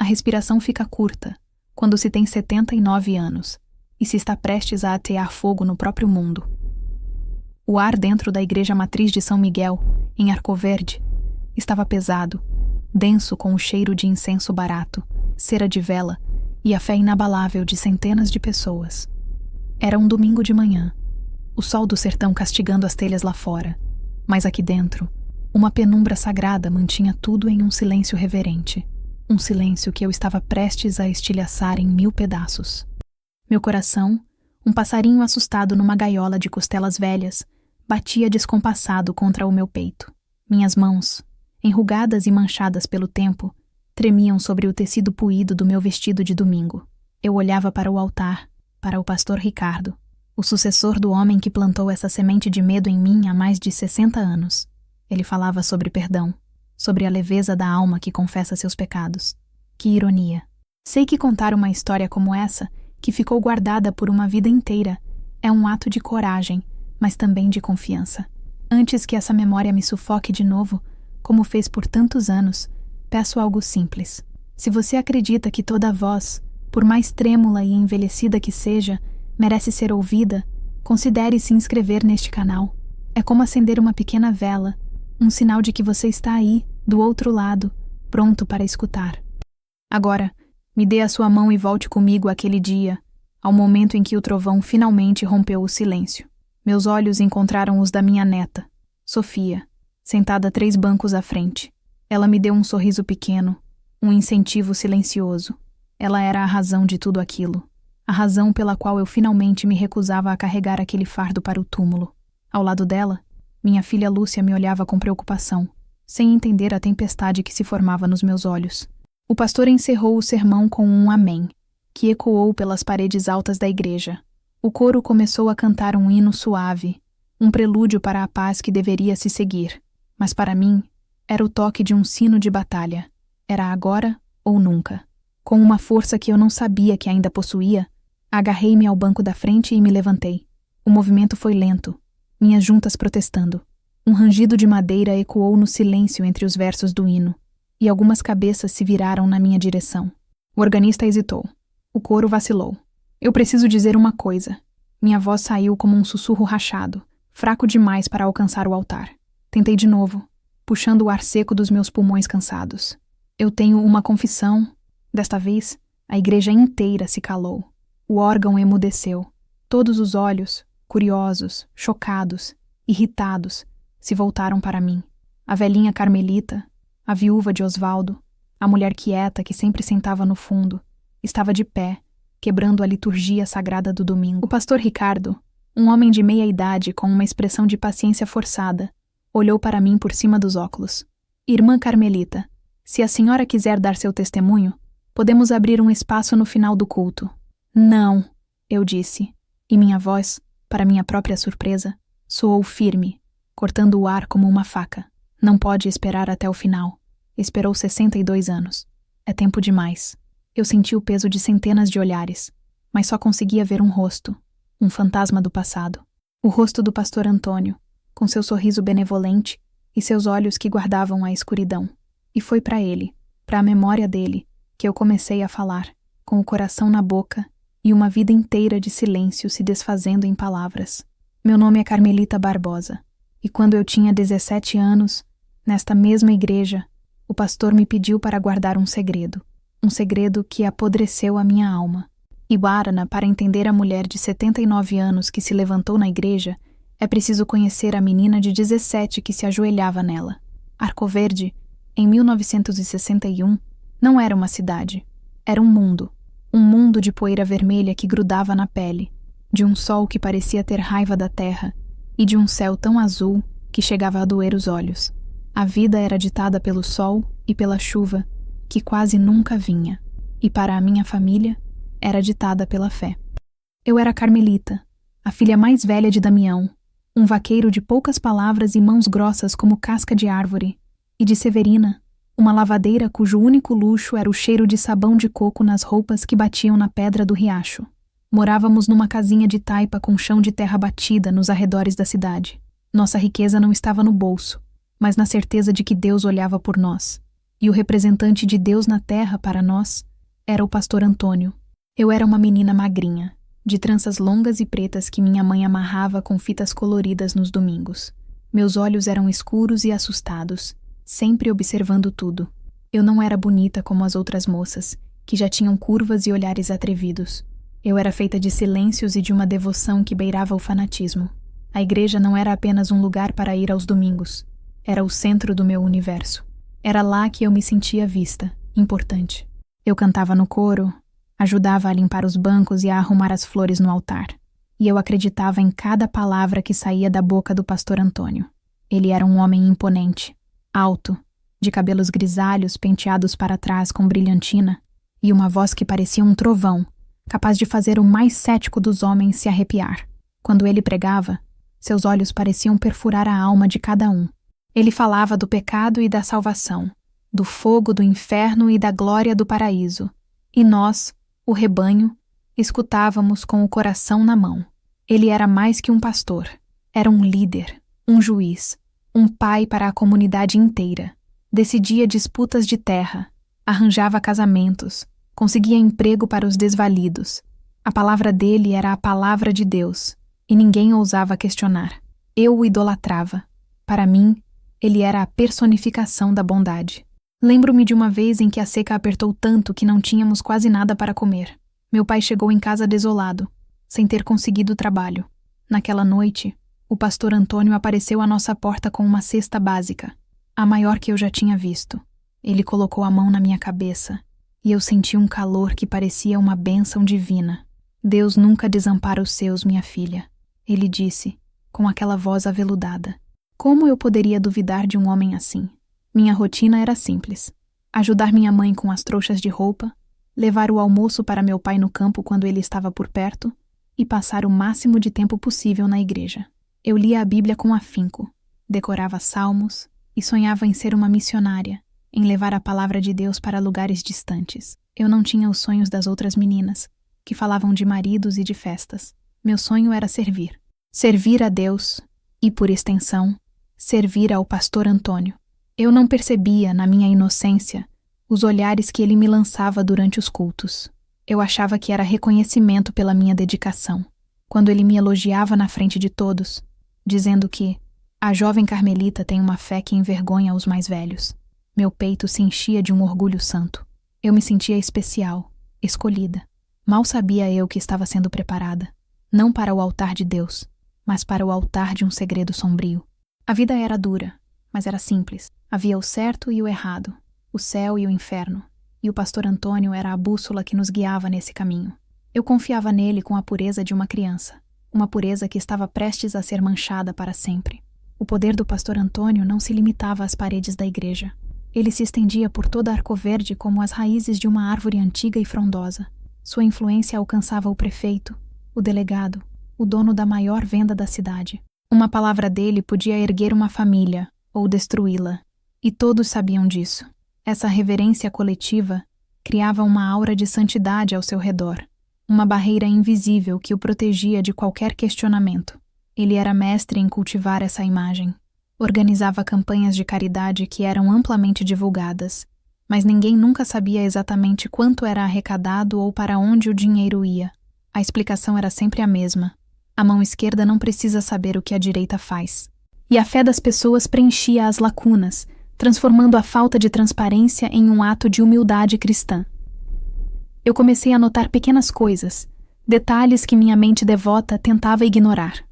respiração fica curta quando se tem 79 anos e se está prestes a atear fogo no próprio mundo. O ar dentro da igreja matriz de São Miguel, em Arcoverde, estava pesado, denso com o cheiro de incenso barato, cera de vela e a fé inabalável de centenas de pessoas. Era um domingo de manhã, o sol do sertão castigando as telhas lá fora, mas aqui dentro, uma penumbra sagrada mantinha tudo em um silêncio reverente, um silêncio que eu estava prestes a estilhaçar em 1000 pedaços. Meu coração, um passarinho assustado numa gaiola de costelas velhas, batia descompassado contra o meu peito. Minhas mãos, enrugadas e manchadas pelo tempo, tremiam sobre o tecido puído do meu vestido de domingo. Eu olhava para o altar, para o pastor Ricardo, o sucessor do homem que plantou essa semente de medo em mim há mais de 60 anos. Ele falava sobre perdão, sobre a leveza da alma que confessa seus pecados. Que ironia! Sei que contar uma história como essa, que ficou guardada por uma vida inteira, é um ato de coragem, mas também de confiança. Antes que essa memória me sufoque de novo, como fez por tantos anos, peço algo simples. Se você acredita que toda voz, por mais trêmula e envelhecida que seja, merece ser ouvida, considere se inscrever neste canal. É como acender uma pequena vela, um sinal de que você está aí, do outro lado, pronto para escutar. Agora, me dê a sua mão e volte comigo àquele dia, ao momento em que o trovão finalmente rompeu o silêncio. Meus olhos encontraram os da minha neta, Sofia, sentada 3 bancos à frente. Ela me deu um sorriso pequeno, um incentivo silencioso. Ela era a razão de tudo aquilo, a razão pela qual eu finalmente me recusava a carregar aquele fardo para o túmulo. Ao lado dela, minha filha Lúcia me olhava com preocupação, sem entender a tempestade que se formava nos meus olhos. O pastor encerrou o sermão com um amém, que ecoou pelas paredes altas da igreja. O coro começou a cantar um hino suave, um prelúdio para a paz que deveria se seguir. Mas para mim, era o toque de um sino de batalha. Era agora ou nunca. Com uma força que eu não sabia que ainda possuía, agarrei-me ao banco da frente e me levantei. O movimento foi lento, minhas juntas protestando. Um rangido de madeira ecoou no silêncio entre os versos do hino, e algumas cabeças se viraram na minha direção. O organista hesitou. O coro vacilou. Eu preciso dizer uma coisa. Minha voz saiu como um sussurro rachado, fraco demais para alcançar o altar. Tentei de novo, puxando o ar seco dos meus pulmões cansados. Eu tenho uma confissão. Desta vez, a igreja inteira se calou. O órgão emudeceu. Todos os olhos, curiosos, chocados, irritados, se voltaram para mim. A velhinha Carmelita, a viúva de Osvaldo, a mulher quieta que sempre sentava no fundo, estava de pé, quebrando a liturgia sagrada do domingo. O pastor Ricardo, um homem de meia idade com uma expressão de paciência forçada, olhou para mim por cima dos óculos. Irmã Carmelita, se a senhora quiser dar seu testemunho, podemos abrir um espaço no final do culto. Não, eu disse, e minha voz, para minha própria surpresa, soou firme, cortando o ar como uma faca. Não pode esperar até o final. Esperou 62 anos. É tempo demais. Eu senti o peso de centenas de olhares, mas só conseguia ver um rosto, um fantasma do passado. O rosto do pastor Antônio, com seu sorriso benevolente e seus olhos que guardavam a escuridão. E foi para ele, para a memória dele, que eu comecei a falar, com o coração na boca e uma vida inteira de silêncio se desfazendo em palavras. Meu nome é Carmelita Barbosa, e quando eu tinha 17 anos, nesta mesma igreja, o pastor me pediu para guardar um segredo que apodreceu a minha alma. Ibarana, para entender a mulher de 79 anos que se levantou na igreja, é preciso conhecer a menina de 17 que se ajoelhava nela. Arcoverde, em 1961, não era uma cidade. Era um mundo de poeira vermelha que grudava na pele, de um sol que parecia ter raiva da terra e de um céu tão azul que chegava a doer os olhos. A vida era ditada pelo sol e pela chuva, que quase nunca vinha, e para a minha família, era ditada pela fé. Eu era Carmelita, a filha mais velha de Damião, um vaqueiro de poucas palavras e mãos grossas como casca de árvore, e de Severina, uma lavadeira cujo único luxo era o cheiro de sabão de coco nas roupas que batiam na pedra do riacho. Morávamos numa casinha de taipa com chão de terra batida nos arredores da cidade. Nossa riqueza não estava no bolso, mas na certeza de que Deus olhava por nós. E o representante de Deus na terra para nós era o pastor Antônio. Eu era uma menina magrinha, de tranças longas e pretas que minha mãe amarrava com fitas coloridas nos domingos. Meus olhos eram escuros e assustados, sempre observando tudo. Eu não era bonita como as outras moças, que já tinham curvas e olhares atrevidos. Eu era feita de silêncios e de uma devoção que beirava o fanatismo. A igreja não era apenas um lugar para ir aos domingos. Era o centro do meu universo. Era lá que eu me sentia vista, importante. Eu cantava no coro, ajudava a limpar os bancos e a arrumar as flores no altar. E eu acreditava em cada palavra que saía da boca do pastor Antônio. Ele era um homem imponente, alto, de cabelos grisalhos penteados para trás com brilhantina, e uma voz que parecia um trovão, capaz de fazer o mais cético dos homens se arrepiar. Quando ele pregava, seus olhos pareciam perfurar a alma de cada um. Ele falava do pecado e da salvação, do fogo do inferno e da glória do paraíso. E nós, o rebanho, escutávamos com o coração na mão. Ele era mais que um pastor. Era um líder, um juiz, um pai para a comunidade inteira. Decidia disputas de terra, arranjava casamentos, conseguia emprego para os desvalidos. A palavra dele era a palavra de Deus, e ninguém ousava questionar. Eu o idolatrava. Para mim, ele era a personificação da bondade. Lembro-me de uma vez em que a seca apertou tanto que não tínhamos quase nada para comer. Meu pai chegou em casa desolado, sem ter conseguido trabalho. Naquela noite, o pastor Antônio apareceu à nossa porta com uma cesta básica, a maior que eu já tinha visto. Ele colocou a mão na minha cabeça, e eu senti um calor que parecia uma bênção divina. Deus nunca desampara os seus, minha filha, ele disse, com aquela voz aveludada. Como eu poderia duvidar de um homem assim? Minha rotina era simples. Ajudar minha mãe com as trouxas de roupa, levar o almoço para meu pai no campo quando ele estava por perto e passar o máximo de tempo possível na igreja. Eu lia a Bíblia com afinco, decorava salmos e sonhava em ser uma missionária, em levar a palavra de Deus para lugares distantes. Eu não tinha os sonhos das outras meninas, que falavam de maridos e de festas. Meu sonho era servir. Servir a Deus e, por extensão, servir ao pastor Antônio. Eu não percebia, na minha inocência, os olhares que ele me lançava durante os cultos. Eu achava que era reconhecimento pela minha dedicação. Quando ele me elogiava na frente de todos, dizendo que a jovem carmelita tem uma fé que envergonha os mais velhos, meu peito se enchia de um orgulho santo. Eu me sentia especial, escolhida. Mal sabia eu que estava sendo preparada, não para o altar de Deus, mas para o altar de um segredo sombrio. A vida era dura, mas era simples. Havia o certo e o errado, o céu e o inferno, e o pastor Antônio era a bússola que nos guiava nesse caminho. Eu confiava nele com a pureza de uma criança, uma pureza que estava prestes a ser manchada para sempre. O poder do pastor Antônio não se limitava às paredes da igreja. Ele se estendia por toda Arcoverde como as raízes de uma árvore antiga e frondosa. Sua influência alcançava o prefeito, o delegado, o dono da maior venda da cidade. Uma palavra dele podia erguer uma família ou destruí-la, e todos sabiam disso. Essa reverência coletiva criava uma aura de santidade ao seu redor, uma barreira invisível que o protegia de qualquer questionamento. Ele era mestre em cultivar essa imagem. Organizava campanhas de caridade que eram amplamente divulgadas, mas ninguém nunca sabia exatamente quanto era arrecadado ou para onde o dinheiro ia. A explicação era sempre a mesma. A mão esquerda não precisa saber o que a direita faz. E a fé das pessoas preenchia as lacunas, transformando a falta de transparência em um ato de humildade cristã. Eu comecei a notar pequenas coisas, detalhes que minha mente devota tentava ignorar.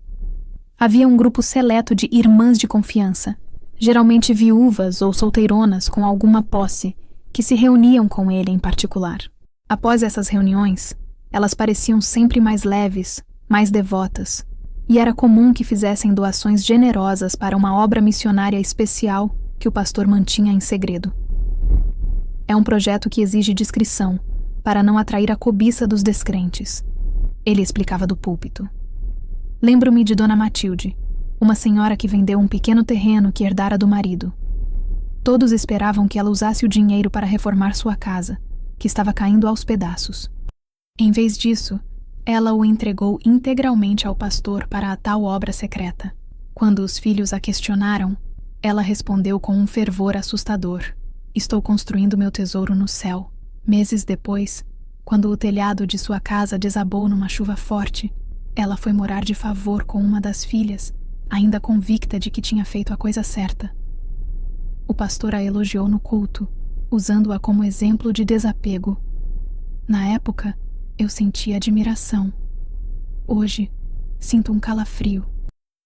Havia um grupo seleto de irmãs de confiança, geralmente viúvas ou solteironas com alguma posse, que se reuniam com ele em particular. Após essas reuniões, elas pareciam sempre mais leves, mais devotas, e era comum que fizessem doações generosas para uma obra missionária especial que o pastor mantinha em segredo. É um projeto que exige discrição, para não atrair a cobiça dos descrentes. Ele explicava do púlpito. Lembro-me de Dona Matilde, uma senhora que vendeu um pequeno terreno que herdara do marido. Todos esperavam que ela usasse o dinheiro para reformar sua casa, que estava caindo aos pedaços. Em vez disso, ela o entregou integralmente ao pastor para a tal obra secreta. Quando os filhos a questionaram, ela respondeu com um fervor assustador. Estou construindo meu tesouro no céu. Meses depois, quando o telhado de sua casa desabou numa chuva forte, ela foi morar de favor com uma das filhas, ainda convicta de que tinha feito a coisa certa. O pastor a elogiou no culto, usando-a como exemplo de desapego. Na época, eu senti admiração. Hoje, sinto um calafrio.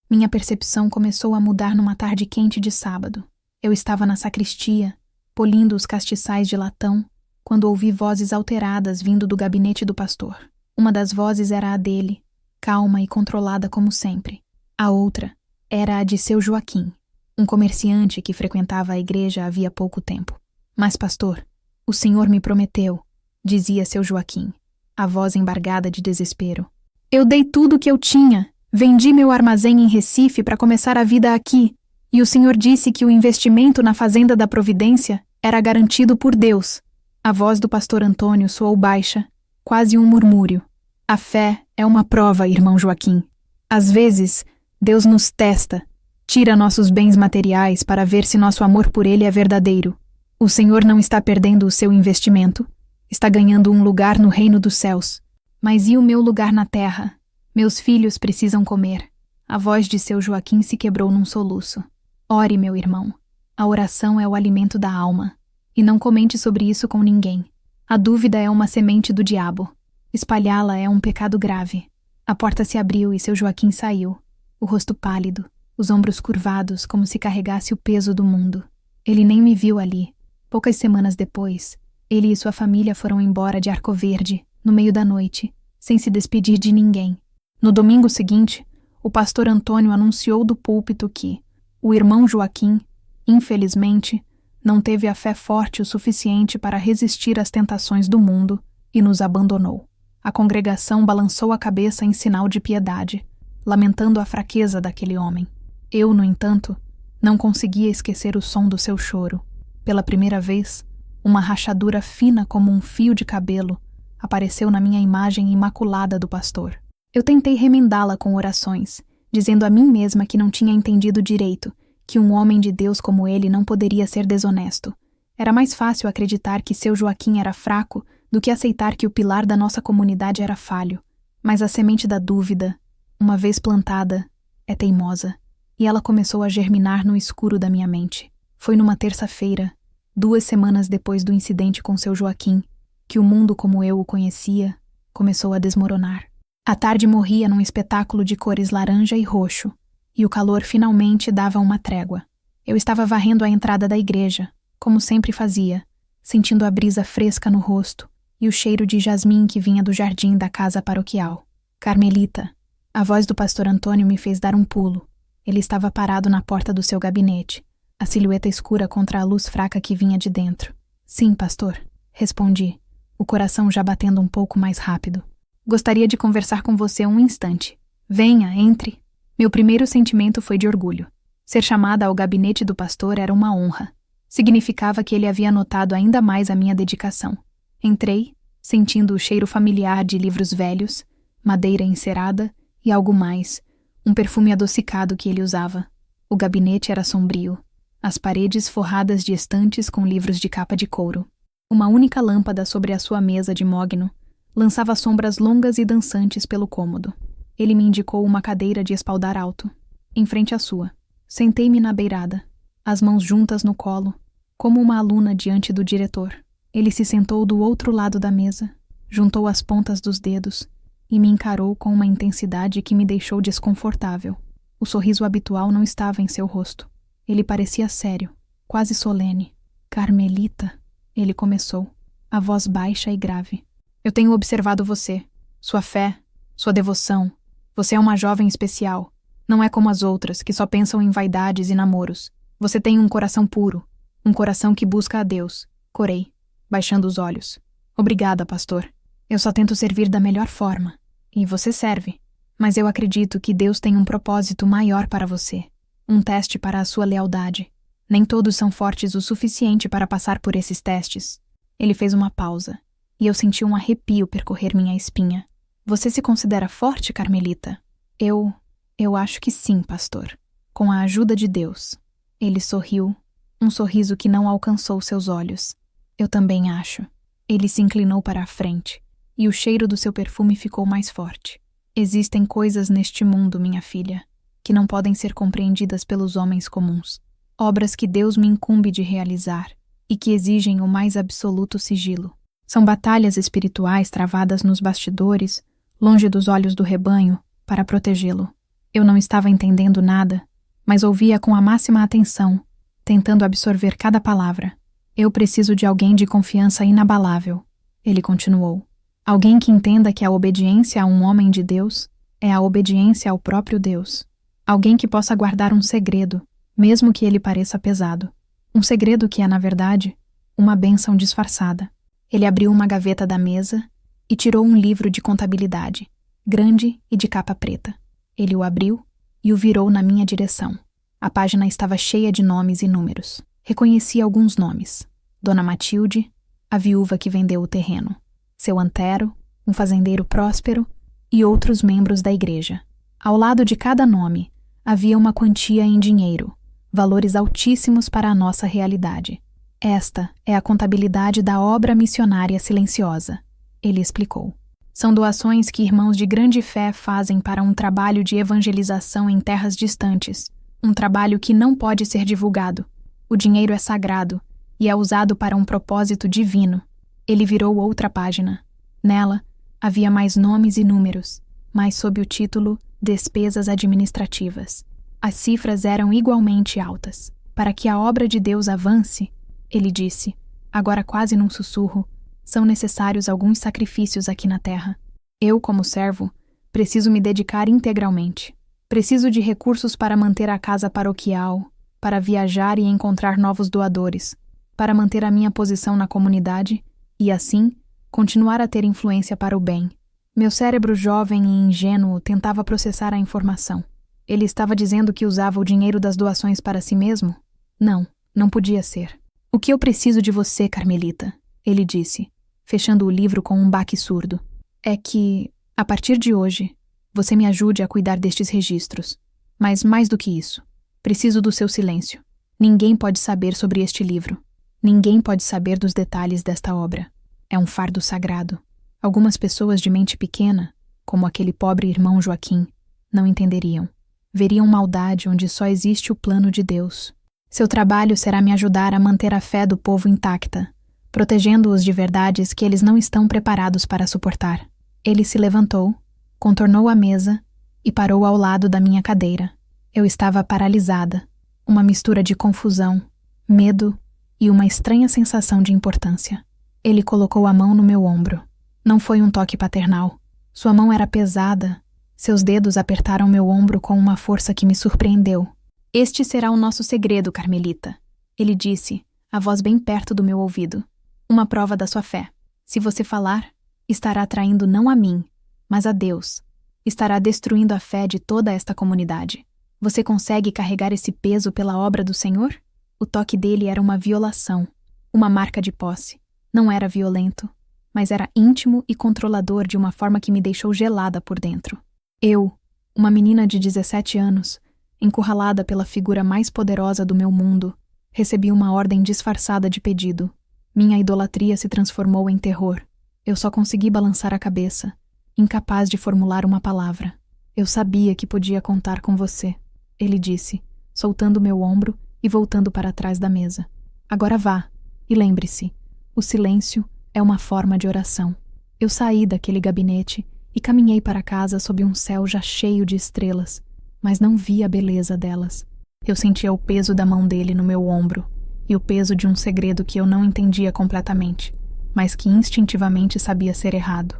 Minha percepção começou a mudar numa tarde quente de sábado. Eu estava na sacristia, polindo os castiçais de latão, quando ouvi vozes alteradas vindo do gabinete do pastor. Uma das vozes era a dele, calma e controlada como sempre. A outra era a de seu Joaquim, um comerciante que frequentava a igreja havia pouco tempo. Mas, pastor, o senhor me prometeu, dizia seu Joaquim, a voz embargada de desespero. Eu dei tudo o que eu tinha, vendi meu armazém em Recife para começar a vida aqui, e o senhor disse que o investimento na fazenda da Providência era garantido por Deus. A voz do pastor Antônio soou baixa, quase um murmúrio. A fé é uma prova, irmão Joaquim. Às vezes, Deus nos testa, tira nossos bens materiais para ver se nosso amor por Ele é verdadeiro. O Senhor não está perdendo o seu investimento, está ganhando um lugar no reino dos céus. Mas e o meu lugar na terra? Meus filhos precisam comer. A voz de seu Joaquim se quebrou num soluço. Ore, meu irmão. A oração é o alimento da alma. E não comente sobre isso com ninguém. A dúvida é uma semente do diabo. Espalhá-la é um pecado grave. A porta se abriu e seu Joaquim saiu, o rosto pálido, os ombros curvados como se carregasse o peso do mundo. Ele nem me viu ali. Poucas semanas depois, ele e sua família foram embora de Arcoverde, no meio da noite, sem se despedir de ninguém. No domingo seguinte, o pastor Antônio anunciou do púlpito que o irmão Joaquim, infelizmente, não teve a fé forte o suficiente para resistir às tentações do mundo e nos abandonou. A congregação balançou a cabeça em sinal de piedade, lamentando a fraqueza daquele homem. Eu, no entanto, não conseguia esquecer o som do seu choro. Pela primeira vez, uma rachadura fina como um fio de cabelo apareceu na minha imagem imaculada do pastor. Eu tentei remendá-la com orações, dizendo a mim mesma que não tinha entendido direito, que um homem de Deus como ele não poderia ser desonesto. Era mais fácil acreditar que seu Joaquim era fraco do que aceitar que o pilar da nossa comunidade era falho. Mas a semente da dúvida, uma vez plantada, é teimosa, e ela começou a germinar no escuro da minha mente. Foi numa terça-feira, 2 semanas depois do incidente com seu Joaquim, que o mundo como eu o conhecia começou a desmoronar. A tarde morria num espetáculo de cores laranja e roxo, e o calor finalmente dava uma trégua. Eu estava varrendo a entrada da igreja, como sempre fazia, sentindo a brisa fresca no rosto e o cheiro de jasmim que vinha do jardim da casa paroquial. Carmelita, a voz do pastor Antônio me fez dar um pulo. Ele estava parado na porta do seu gabinete, a silhueta escura contra a luz fraca que vinha de dentro. Sim, pastor, respondi, o coração já batendo um pouco mais rápido. Gostaria de conversar com você um instante. Venha, entre. Meu primeiro sentimento foi de orgulho. Ser chamada ao gabinete do pastor era uma honra. Significava que ele havia notado ainda mais a minha dedicação. Entrei, sentindo o cheiro familiar de livros velhos, madeira encerada e algo mais, um perfume adocicado que ele usava. O gabinete era sombrio, as paredes forradas de estantes com livros de capa de couro. Uma única lâmpada sobre a sua mesa de mogno lançava sombras longas e dançantes pelo cômodo. Ele me indicou uma cadeira de espaldar alto, em frente à sua. Sentei-me na beirada, as mãos juntas no colo, como uma aluna diante do diretor. Ele se sentou do outro lado da mesa, juntou as pontas dos dedos e me encarou com uma intensidade que me deixou desconfortável. O sorriso habitual não estava em seu rosto. Ele parecia sério, quase solene. Carmelita, ele começou, a voz baixa e grave. Eu tenho observado você, sua fé, sua devoção. Você é uma jovem especial. Não é como as outras, que só pensam em vaidades e namoros. Você tem um coração puro, um coração que busca a Deus. Corei, baixando os olhos. Obrigada, pastor. Eu só tento servir da melhor forma. E você serve. Mas eu acredito que Deus tem um propósito maior para você. Um teste para a sua lealdade. Nem todos são fortes o suficiente para passar por esses testes. Ele fez uma pausa, e eu senti um arrepio percorrer minha espinha. Você se considera forte, Carmelita? Eu acho que sim, pastor. Com a ajuda de Deus. Ele sorriu, Um sorriso que não alcançou seus olhos. Eu também acho. Ele se inclinou para a frente, e o cheiro do seu perfume ficou mais forte. Existem coisas neste mundo, minha filha, que não podem ser compreendidas pelos homens comuns. Obras que Deus me incumbe de realizar e que exigem o mais absoluto sigilo. São batalhas espirituais travadas nos bastidores, longe dos olhos do rebanho, para protegê-lo. Eu não estava entendendo nada, mas ouvia com a máxima atenção, tentando absorver cada palavra. Eu preciso de alguém de confiança inabalável, ele continuou. Alguém que entenda que a obediência a um homem de Deus é a obediência ao próprio Deus. Alguém que possa guardar um segredo, mesmo que ele pareça pesado. Um segredo que é, na verdade, uma bênção disfarçada. Ele abriu uma gaveta da mesa e tirou um livro de contabilidade, grande e de capa preta. Ele o abriu e o virou na minha direção. A página estava cheia de nomes e números. Reconheci alguns nomes. Dona Matilde, a viúva que vendeu o terreno. Seu Antero, um fazendeiro próspero e outros membros da igreja. Ao lado de cada nome, havia uma quantia em dinheiro, valores altíssimos para a nossa realidade. Esta é a contabilidade da obra missionária silenciosa, ele explicou. São doações que irmãos de grande fé fazem para um trabalho de evangelização em terras distantes, um trabalho que não pode ser divulgado. O dinheiro é sagrado e é usado para um propósito divino. Ele virou outra página. Nela, havia mais nomes e números, mas sob o título Despesas Administrativas. As cifras eram igualmente altas. Para que a obra de Deus avance, ele disse, agora quase num sussurro, são necessários alguns sacrifícios aqui na terra. Eu, como servo, preciso me dedicar integralmente. Preciso de recursos para manter a casa paroquial, para viajar e encontrar novos doadores, para manter a minha posição na comunidade e, assim, continuar a ter influência para o bem. Meu cérebro jovem e ingênuo tentava processar a informação. Ele estava dizendo que usava o dinheiro das doações para si mesmo? Não, não podia ser. O que eu preciso de você, Carmelita, ele disse, fechando o livro com um baque surdo, é que, a partir de hoje, você me ajude a cuidar destes registros. Mas mais do que isso, preciso do seu silêncio. Ninguém pode saber sobre este livro. Ninguém pode saber dos detalhes desta obra. É um fardo sagrado. Algumas pessoas de mente pequena, como aquele pobre irmão Joaquim, não entenderiam. Veriam maldade onde só existe o plano de Deus. Seu trabalho será me ajudar a manter a fé do povo intacta, protegendo-os de verdades que eles não estão preparados para suportar. Ele se levantou, contornou a mesa e parou ao lado da minha cadeira. Eu estava paralisada, uma mistura de confusão, medo e uma estranha sensação de importância. Ele colocou a mão no meu ombro. Não foi um toque paternal. Sua mão era pesada. Seus dedos apertaram meu ombro com uma força que me surpreendeu. Este será o nosso segredo, Carmelita, ele disse, a voz bem perto do meu ouvido. Uma prova da sua fé. Se você falar, estará traindo não a mim, mas a Deus. Estará destruindo a fé de toda esta comunidade. Você consegue carregar esse peso pela obra do Senhor? O toque dele era uma violação, uma marca de posse. Não era violento, mas era íntimo e controlador de uma forma que me deixou gelada por dentro. Eu, uma menina de 17 anos, encurralada pela figura mais poderosa do meu mundo, recebi uma ordem disfarçada de pedido. Minha idolatria se transformou em terror. Eu só consegui balançar a cabeça, incapaz de formular uma palavra. Eu sabia que podia contar com você, ele disse, soltando meu ombro e voltando para trás da mesa. Agora vá, e lembre-se, o silêncio é uma forma de oração. Eu saí daquele gabinete e caminhei para casa sob um céu já cheio de estrelas, mas não vi a beleza delas. Eu sentia o peso da mão dele no meu ombro e o peso de um segredo que eu não entendia completamente, mas que instintivamente sabia ser errado.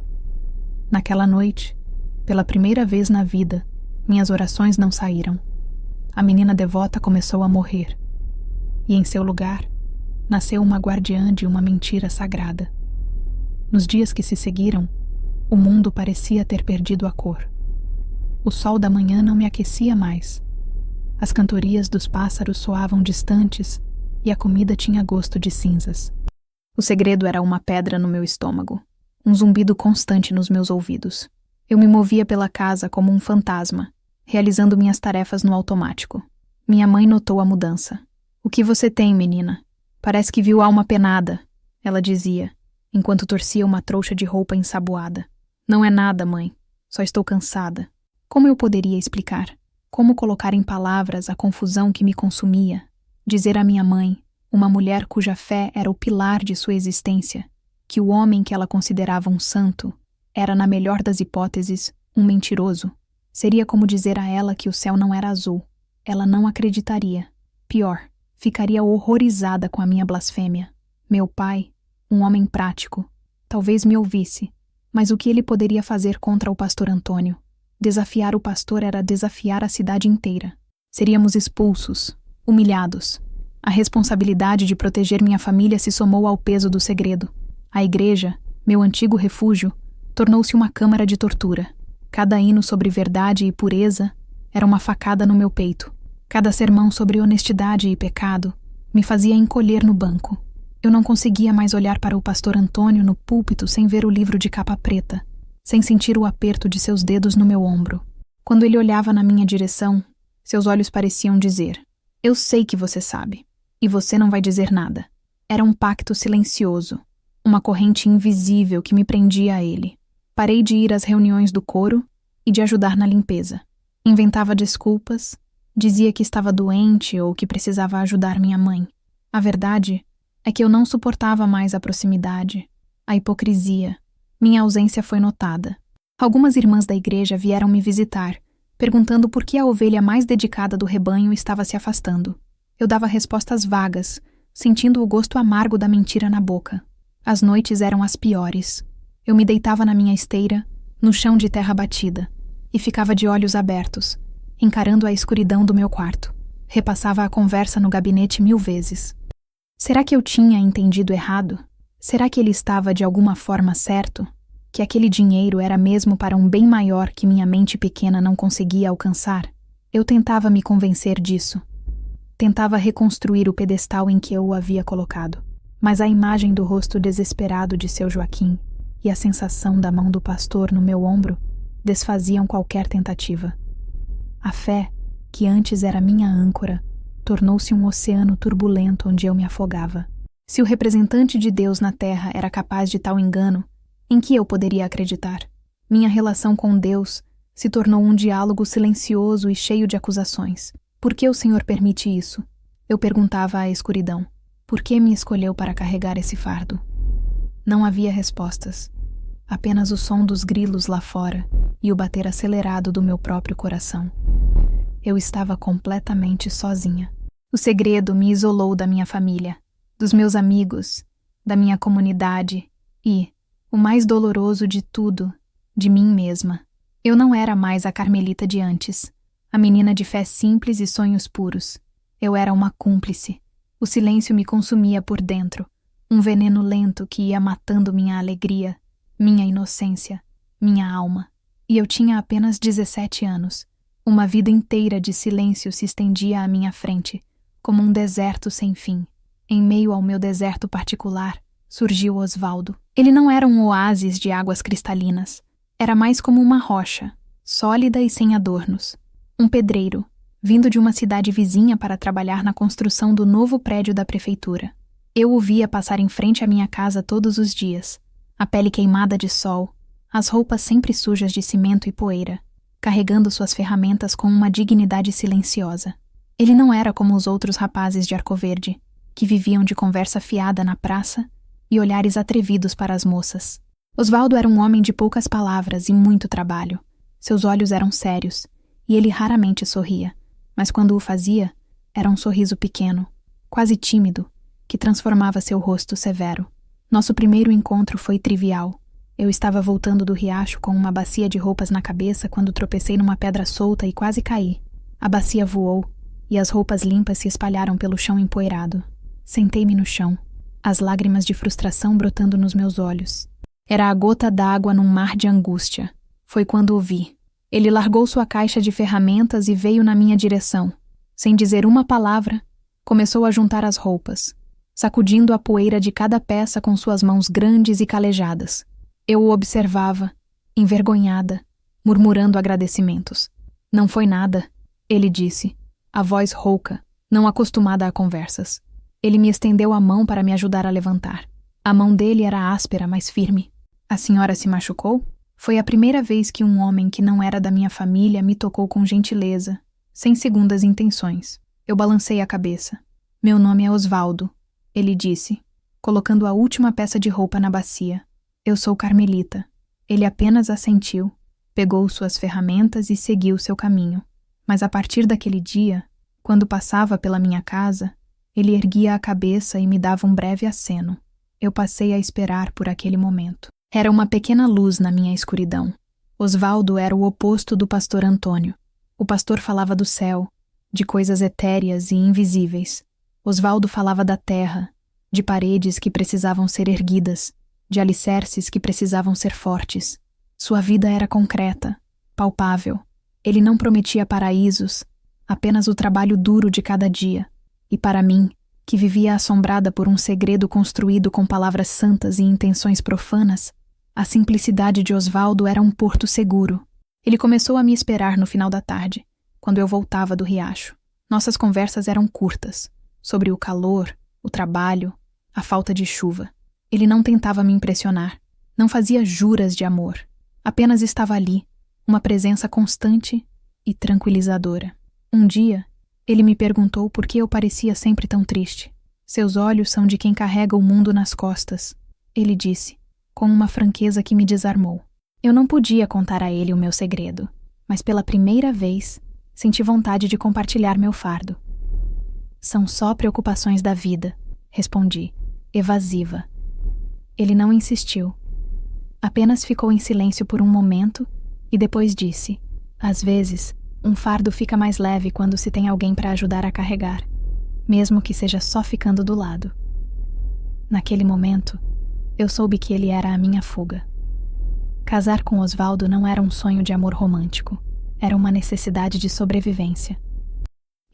Naquela noite, pela primeira vez na vida, minhas orações não saíram. A menina devota começou a morrer, e em seu lugar, nasceu uma guardiã de uma mentira sagrada. Nos dias que se seguiram, o mundo parecia ter perdido a cor. O sol da manhã não me aquecia mais. As cantorias dos pássaros soavam distantes e a comida tinha gosto de cinzas. O segredo era uma pedra no meu estômago, um zumbido constante nos meus ouvidos. Eu me movia pela casa como um fantasma, realizando minhas tarefas no automático. Minha mãe notou a mudança. O que você tem, menina? Parece que viu alma penada, ela dizia, enquanto torcia uma trouxa de roupa ensaboada. Não é nada, mãe. Só estou cansada. Como eu poderia explicar? Como colocar em palavras a confusão que me consumia? Dizer à minha mãe, uma mulher cuja fé era o pilar de sua existência, que o homem que ela considerava um santo era, na melhor das hipóteses, um mentiroso. Seria como dizer a ela que o céu não era azul. Ela não acreditaria. Pior, ficaria horrorizada com a minha blasfêmia. Meu pai, um homem prático, talvez me ouvisse, mas o que ele poderia fazer contra o pastor Antônio? Desafiar o pastor era desafiar a cidade inteira. Seríamos expulsos, humilhados. A responsabilidade de proteger minha família se somou ao peso do segredo. A igreja, meu antigo refúgio, tornou-se uma câmara de tortura. Cada hino sobre verdade e pureza era uma facada no meu peito. Cada sermão sobre honestidade e pecado me fazia encolher no banco. Eu não conseguia mais olhar para o pastor Antônio no púlpito sem ver o livro de capa preta, sem sentir o aperto de seus dedos no meu ombro. Quando ele olhava na minha direção, seus olhos pareciam dizer: eu sei que você sabe, e você não vai dizer nada. Era um pacto silencioso, uma corrente invisível que me prendia a ele. Parei de ir às reuniões do coro e de ajudar na limpeza. Inventava desculpas, dizia que estava doente ou que precisava ajudar minha mãe. A verdade é que eu não suportava mais a proximidade, a hipocrisia. Minha ausência foi notada. Algumas irmãs da igreja vieram me visitar, perguntando por que a ovelha mais dedicada do rebanho estava se afastando. Eu dava respostas vagas, sentindo o gosto amargo da mentira na boca. As noites eram as piores. Eu me deitava na minha esteira, no chão de terra batida, e ficava de olhos abertos, encarando a escuridão do meu quarto. Repassava a conversa no gabinete 1000 vezes. Será que eu tinha entendido errado? Será que ele estava de alguma forma certo? Que aquele dinheiro era mesmo para um bem maior que minha mente pequena não conseguia alcançar? Eu tentava me convencer disso. Tentava reconstruir o pedestal em que eu o havia colocado. Mas a imagem do rosto desesperado de seu Joaquim e a sensação da mão do pastor no meu ombro desfaziam qualquer tentativa. A fé, que antes era minha âncora, tornou-se um oceano turbulento onde eu me afogava. Se o representante de Deus na terra era capaz de tal engano, em que eu poderia acreditar? Minha relação com Deus se tornou um diálogo silencioso e cheio de acusações. Por que o Senhor permite isso? Eu perguntava à escuridão. Por que me escolheu para carregar esse fardo? Não havia respostas. Apenas o som dos grilos lá fora e o bater acelerado do meu próprio coração. Eu estava completamente sozinha. O segredo me isolou da minha família, dos meus amigos, da minha comunidade e, o mais doloroso de tudo, de mim mesma. Eu não era mais a Carmelita de antes, a menina de fé simples e sonhos puros. Eu era uma cúmplice. O silêncio me consumia por dentro, um veneno lento que ia matando minha alegria, minha inocência, minha alma. E eu tinha apenas 17 anos. Uma vida inteira de silêncio se estendia à minha frente, como um deserto sem fim. Em meio ao meu deserto particular, surgiu Osvaldo. Ele não era um oásis de águas cristalinas. Era mais como uma rocha, sólida e sem adornos. Um pedreiro, vindo de uma cidade vizinha para trabalhar na construção do novo prédio da prefeitura. Eu o via passar em frente à minha casa todos os dias, a pele queimada de sol, as roupas sempre sujas de cimento e poeira, carregando suas ferramentas com uma dignidade silenciosa. Ele não era como os outros rapazes de Arcoverde, que viviam de conversa fiada na praça e olhares atrevidos para as moças. Osvaldo era um homem de poucas palavras e muito trabalho. Seus olhos eram sérios, e ele raramente sorria, mas quando o fazia, era um sorriso pequeno, quase tímido, que transformava seu rosto severo. Nosso primeiro encontro foi trivial. Eu estava voltando do riacho com uma bacia de roupas na cabeça quando tropecei numa pedra solta e quase caí. A bacia voou, e as roupas limpas se espalharam pelo chão empoeirado. Sentei-me no chão, as lágrimas de frustração brotando nos meus olhos. Era a gota d'água num mar de angústia. Foi quando o vi. Ele largou sua caixa de ferramentas e veio na minha direção. Sem dizer uma palavra, começou a juntar as roupas, sacudindo a poeira de cada peça com suas mãos grandes e calejadas. Eu o observava, envergonhada, murmurando agradecimentos. Não foi nada, ele disse, a voz rouca, não acostumada a conversas. Ele me estendeu a mão para me ajudar a levantar. A mão dele era áspera, mas firme. A senhora se machucou? Foi a primeira vez que um homem que não era da minha família me tocou com gentileza, sem segundas intenções. Eu balancei a cabeça. Meu nome é Osvaldo, ele disse, colocando a última peça de roupa na bacia. Eu sou Carmelita. Ele apenas assentiu, pegou suas ferramentas e seguiu seu caminho. Mas a partir daquele dia, quando passava pela minha casa, ele erguia a cabeça e me dava um breve aceno. Eu passei a esperar por aquele momento. Era uma pequena luz na minha escuridão. Osvaldo era o oposto do pastor Antônio. O pastor falava do céu, de coisas etéreas e invisíveis. Osvaldo falava da terra, de paredes que precisavam ser erguidas, de alicerces que precisavam ser fortes. Sua vida era concreta, palpável. Ele não prometia paraísos, apenas o trabalho duro de cada dia. E para mim, que vivia assombrada por um segredo construído com palavras santas e intenções profanas, a simplicidade de Osvaldo era um porto seguro. Ele começou a me esperar no final da tarde, quando eu voltava do riacho. Nossas conversas eram curtas, sobre o calor, o trabalho, a falta de chuva. Ele não tentava me impressionar, não fazia juras de amor. Apenas estava ali, uma presença constante e tranquilizadora. Um dia, ele me perguntou por que eu parecia sempre tão triste. Seus olhos são de quem carrega o mundo nas costas, ele disse, com uma franqueza que me desarmou. Eu não podia contar a ele o meu segredo, mas pela primeira vez, senti vontade de compartilhar meu fardo. São só preocupações da vida, respondi, evasiva. Ele não insistiu. Apenas ficou em silêncio por um momento e depois disse, às vezes, um fardo fica mais leve quando se tem alguém para ajudar a carregar, mesmo que seja só ficando do lado. Naquele momento, eu soube que ele era a minha fuga. Casar com Osvaldo não era um sonho de amor romântico, era uma necessidade de sobrevivência.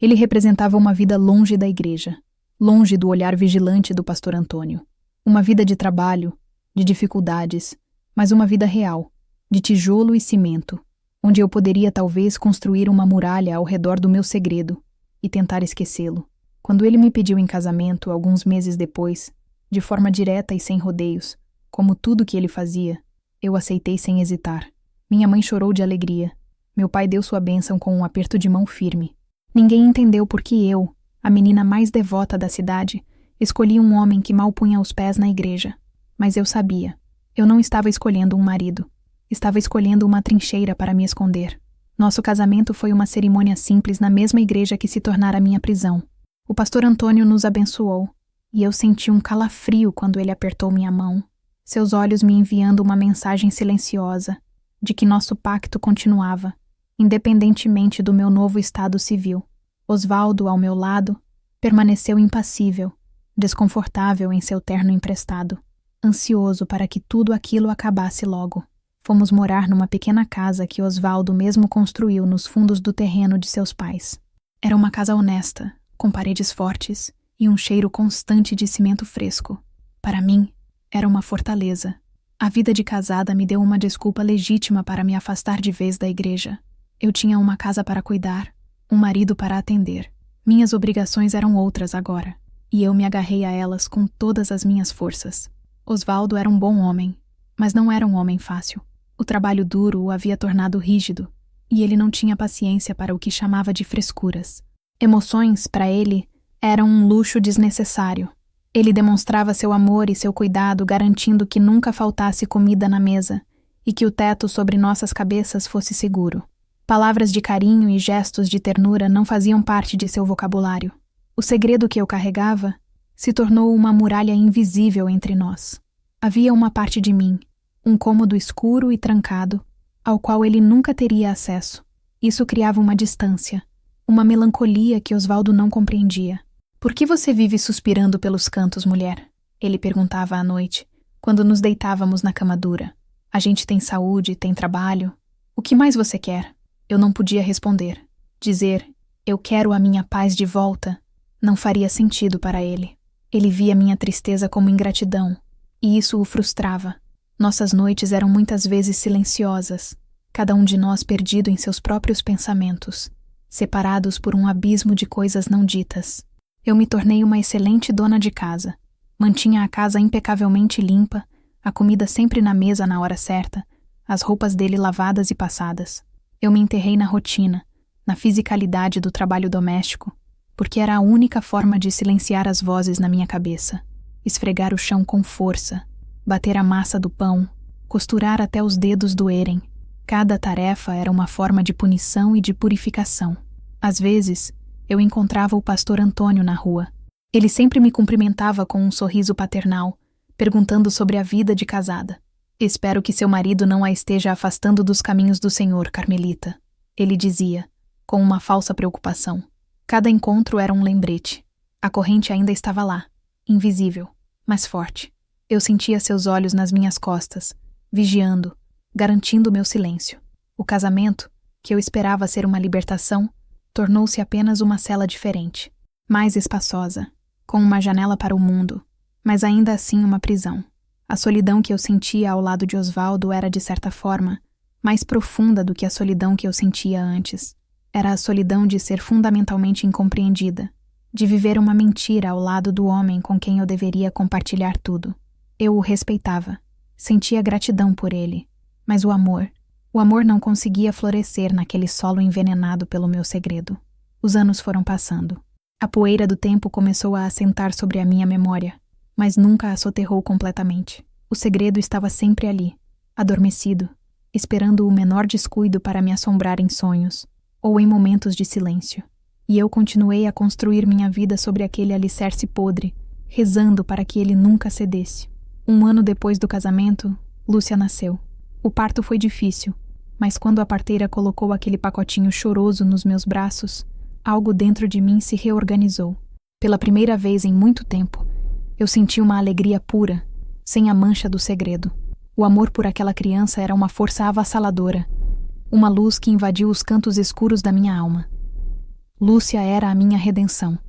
Ele representava uma vida longe da igreja, longe do olhar vigilante do pastor Antônio. Uma vida de trabalho, de dificuldades, mas uma vida real, de tijolo e cimento, onde eu poderia talvez construir uma muralha ao redor do meu segredo e tentar esquecê-lo. Quando ele me pediu em casamento, alguns meses depois, de forma direta e sem rodeios, como tudo que ele fazia, eu aceitei sem hesitar. Minha mãe chorou de alegria. Meu pai deu sua bênção com um aperto de mão firme. Ninguém entendeu por que eu, a menina mais devota da cidade, escolhi um homem que mal punha os pés na igreja. Mas eu sabia. Eu não estava escolhendo um marido. Estava escolhendo uma trincheira para me esconder. Nosso casamento foi uma cerimônia simples na mesma igreja que se tornara minha prisão. O pastor Antônio nos abençoou, e eu senti um calafrio quando ele apertou minha mão, seus olhos me enviando uma mensagem silenciosa de que nosso pacto continuava, independentemente do meu novo estado civil. Osvaldo, ao meu lado, permaneceu impassível, desconfortável em seu terno emprestado, ansioso para que tudo aquilo acabasse logo. Fomos morar numa pequena casa que Osvaldo mesmo construiu nos fundos do terreno de seus pais. Era uma casa honesta, com paredes fortes e um cheiro constante de cimento fresco. Para mim, era uma fortaleza. A vida de casada me deu uma desculpa legítima para me afastar de vez da igreja. Eu tinha uma casa para cuidar, um marido para atender. Minhas obrigações eram outras agora, e eu me agarrei a elas com todas as minhas forças. Osvaldo era um bom homem, mas não era um homem fácil. O trabalho duro o havia tornado rígido, e ele não tinha paciência para o que chamava de frescuras. Emoções, para ele, eram um luxo desnecessário. Ele demonstrava seu amor e seu cuidado, garantindo que nunca faltasse comida na mesa e que o teto sobre nossas cabeças fosse seguro. Palavras de carinho e gestos de ternura não faziam parte de seu vocabulário. O segredo que eu carregava se tornou uma muralha invisível entre nós. Havia uma parte de mim, um cômodo escuro e trancado, ao qual ele nunca teria acesso. Isso criava uma distância, uma melancolia que Osvaldo não compreendia. Por que você vive suspirando pelos cantos, mulher? Ele perguntava à noite, quando nos deitávamos na cama dura. A gente tem saúde, tem trabalho. O que mais você quer? Eu não podia responder. Dizer, eu quero a minha paz de volta, não faria sentido para ele. Ele via minha tristeza como ingratidão, e isso o frustrava. Nossas noites eram muitas vezes silenciosas, cada um de nós perdido em seus próprios pensamentos. separados por um abismo de coisas não ditas. Eu me tornei uma excelente dona de casa. Mantinha a casa impecavelmente limpa, a comida sempre na mesa na hora certa, as roupas dele lavadas e passadas. Eu me enterrei na rotina, na fisicalidade do trabalho doméstico, porque era a única forma de silenciar as vozes na minha cabeça. Esfregar o chão com força, bater a massa do pão, costurar até os dedos doerem. Cada tarefa era uma forma de punição e de purificação. Às vezes, eu encontrava o pastor Antônio na rua. Ele sempre me cumprimentava com um sorriso paternal, perguntando sobre a vida de casada. Espero que seu marido não a esteja afastando dos caminhos do Senhor, Carmelita, ele dizia, com uma falsa preocupação. Cada encontro era um lembrete. A corrente ainda estava lá, invisível, mas forte. Eu sentia seus olhos nas minhas costas, vigiando, garantindo meu silêncio. O casamento, que eu esperava ser uma libertação, tornou-se apenas uma cela diferente, mais espaçosa, com uma janela para o mundo, mas ainda assim uma prisão. A solidão que eu sentia ao lado de Osvaldo era, de certa forma, mais profunda do que a solidão que eu sentia antes. Era a solidão de ser fundamentalmente incompreendida, de viver uma mentira ao lado do homem com quem eu deveria compartilhar tudo. Eu o respeitava, sentia gratidão por ele, mas o amor não conseguia florescer naquele solo envenenado pelo meu segredo. Os anos foram passando. A poeira do tempo começou a assentar sobre a minha memória, mas nunca a soterrou completamente. O segredo estava sempre ali, adormecido, esperando o menor descuido para me assombrar em sonhos, ou em momentos de silêncio. E eu continuei a construir minha vida sobre aquele alicerce podre, rezando para que ele nunca cedesse. 1 ano depois do casamento, Lúcia nasceu. O parto foi difícil, mas quando a parteira colocou aquele pacotinho choroso nos meus braços, algo dentro de mim se reorganizou. Pela primeira vez em muito tempo, eu senti uma alegria pura, sem a mancha do segredo. O amor por aquela criança era uma força avassaladora, uma luz que invadiu os cantos escuros da minha alma. Lúcia era a minha redenção.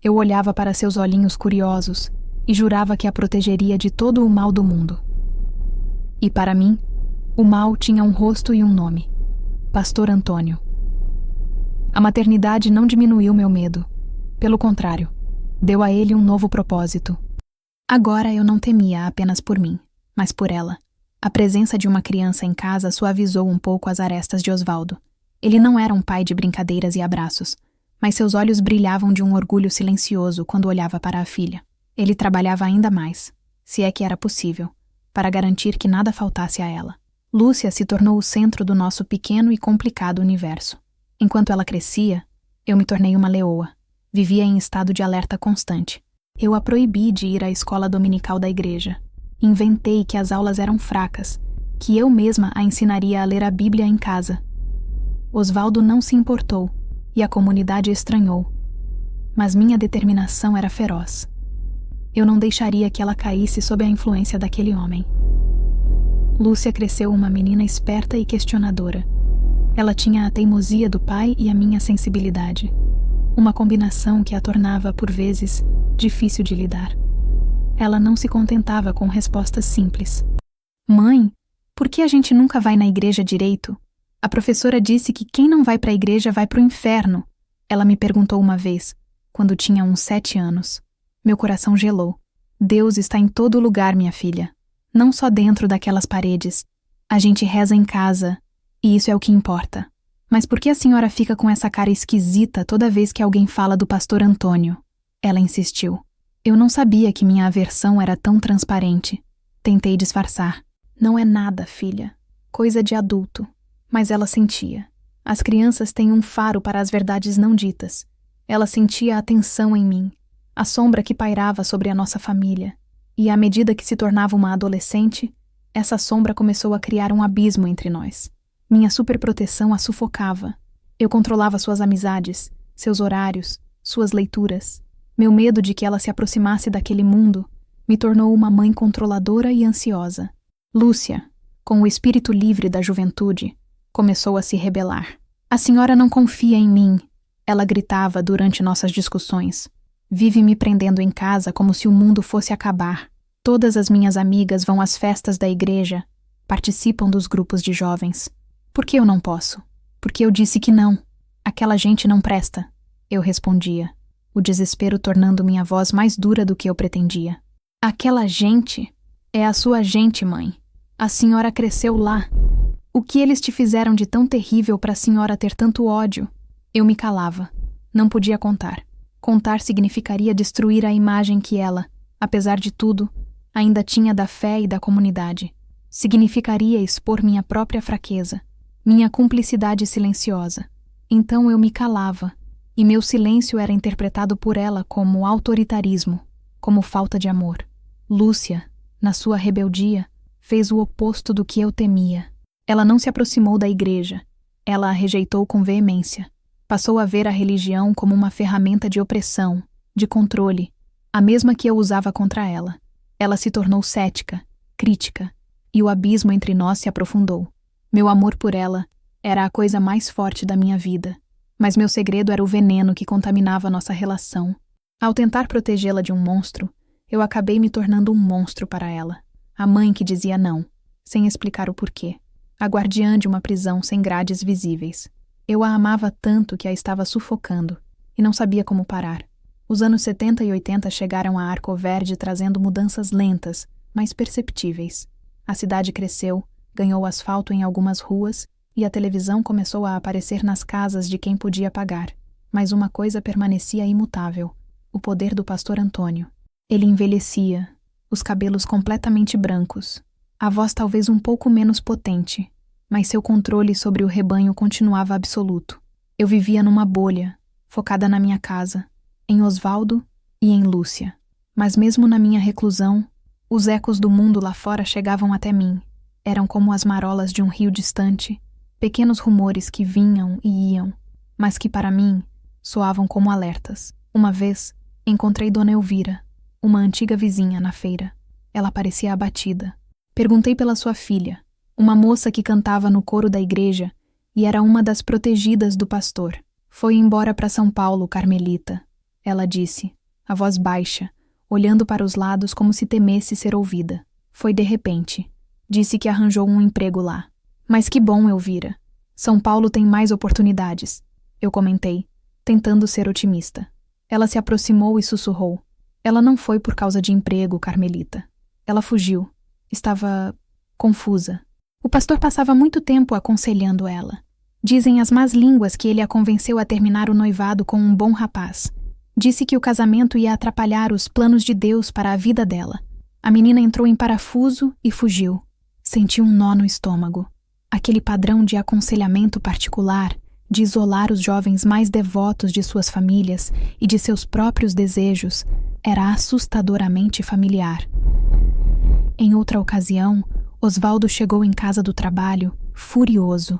Eu olhava para seus olhinhos curiosos e jurava que a protegeria de todo o mal do mundo. E para mim, o mal tinha um rosto e um nome: Pastor Antônio. A maternidade não diminuiu meu medo. Pelo contrário, deu a ele um novo propósito. Agora eu não temia apenas por mim, mas por ela. A presença de uma criança em casa suavizou um pouco as arestas de Osvaldo. Ele não era um pai de brincadeiras e abraços, mas seus olhos brilhavam de um orgulho silencioso quando olhava para a filha. Ele trabalhava ainda mais, se é que era possível, para garantir que nada faltasse a ela. Lúcia se tornou o centro do nosso pequeno e complicado universo. Enquanto ela crescia, eu me tornei uma leoa. Vivia em estado de alerta constante. Eu a proibi de ir à escola dominical da igreja. Inventei que as aulas eram fracas, que eu mesma a ensinaria a ler a Bíblia em casa. Osvaldo não se importou, e a comunidade estranhou. Mas minha determinação era feroz. Eu não deixaria que ela caísse sob a influência daquele homem. Lúcia cresceu uma menina esperta e questionadora. Ela tinha a teimosia do pai e a minha sensibilidade. Uma combinação que a tornava, por vezes, difícil de lidar. Ela não se contentava com respostas simples. Mãe, por que a gente nunca vai na igreja direito? A professora disse que quem não vai para a igreja vai para o inferno. Ela me perguntou uma vez, quando tinha uns 7 anos. Meu coração gelou. Deus está em todo lugar, minha filha. Não só dentro daquelas paredes. A gente reza em casa, e isso é o que importa. Mas por que a senhora fica com essa cara esquisita toda vez que alguém fala do pastor Antônio? Ela insistiu. Eu não sabia que minha aversão era tão transparente. Tentei disfarçar. Não é nada, filha. Coisa de adulto. Mas ela sentia. As crianças têm um faro para as verdades não ditas. Ela sentia a tensão em mim, a sombra que pairava sobre a nossa família. E à medida que se tornava uma adolescente, essa sombra começou a criar um abismo entre nós. Minha superproteção a sufocava. Eu controlava suas amizades, seus horários, suas leituras. Meu medo de que ela se aproximasse daquele mundo me tornou uma mãe controladora e ansiosa. Lúcia, com o espírito livre da juventude, começou a se rebelar. A senhora não confia em mim, ela gritava durante nossas discussões. Vive me prendendo em casa como se o mundo fosse acabar. Todas as minhas amigas vão às festas da igreja, participam dos grupos de jovens. Por que eu não posso? Porque eu disse que não. Aquela gente não presta, eu respondia, o desespero tornando minha voz mais dura do que eu pretendia. Aquela gente é a sua gente, mãe. A senhora cresceu lá. O que eles te fizeram de tão terrível para a senhora ter tanto ódio? Eu me calava. Não podia contar. Contar significaria destruir a imagem que ela, apesar de tudo, ainda tinha da fé e da comunidade. Significaria expor minha própria fraqueza, minha cumplicidade silenciosa. Então eu me calava, e meu silêncio era interpretado por ela como autoritarismo, como falta de amor. Lúcia, na sua rebeldia, fez o oposto do que eu temia. Ela não se aproximou da igreja. Ela a rejeitou com veemência. Passou a ver a religião como uma ferramenta de opressão, de controle, a mesma que eu usava contra ela. Ela se tornou cética, crítica, e o abismo entre nós se aprofundou. Meu amor por ela era a coisa mais forte da minha vida, mas meu segredo era o veneno que contaminava nossa relação. Ao tentar protegê-la de um monstro, eu acabei me tornando um monstro para ela. A mãe que dizia não, sem explicar o porquê. A guardiã de uma prisão sem grades visíveis. Eu a amava tanto que a estava sufocando, e não sabia como parar. Os anos 70 e 80 chegaram a Arco Verde trazendo mudanças lentas, mas perceptíveis. A cidade cresceu, ganhou asfalto em algumas ruas, e a televisão começou a aparecer nas casas de quem podia pagar. Mas uma coisa permanecia imutável: o poder do pastor Antônio. Ele envelhecia, os cabelos completamente brancos, a voz talvez um pouco menos potente, mas seu controle sobre o rebanho continuava absoluto. Eu vivia numa bolha, focada na minha casa, em Osvaldo e em Lúcia. Mas mesmo na minha reclusão, os ecos do mundo lá fora chegavam até mim. Eram como as marolas de um rio distante, pequenos rumores que vinham e iam, mas que para mim soavam como alertas. Uma vez, encontrei Dona Elvira, uma antiga vizinha, na feira. Ela parecia abatida. Perguntei pela sua filha, uma moça que cantava no coro da igreja e era uma das protegidas do pastor. Foi embora para São Paulo, Carmelita, ela disse, a voz baixa, olhando para os lados como se temesse ser ouvida. Foi de repente. Disse que arranjou um emprego lá. Mas que bom, Elvira. São Paulo tem mais oportunidades, eu comentei, tentando ser otimista. Ela se aproximou e sussurrou. Ela não foi por causa de emprego, Carmelita. Ela fugiu. Estava confusa. O pastor passava muito tempo aconselhando ela. Dizem as más línguas que ele a convenceu a terminar o noivado com um bom rapaz. Disse que o casamento ia atrapalhar os planos de Deus para a vida dela. A menina entrou em parafuso e fugiu. Senti um nó no estômago. Aquele padrão de aconselhamento particular, de isolar os jovens mais devotos de suas famílias e de seus próprios desejos, era assustadoramente familiar. Em outra ocasião, Osvaldo chegou em casa do trabalho, furioso.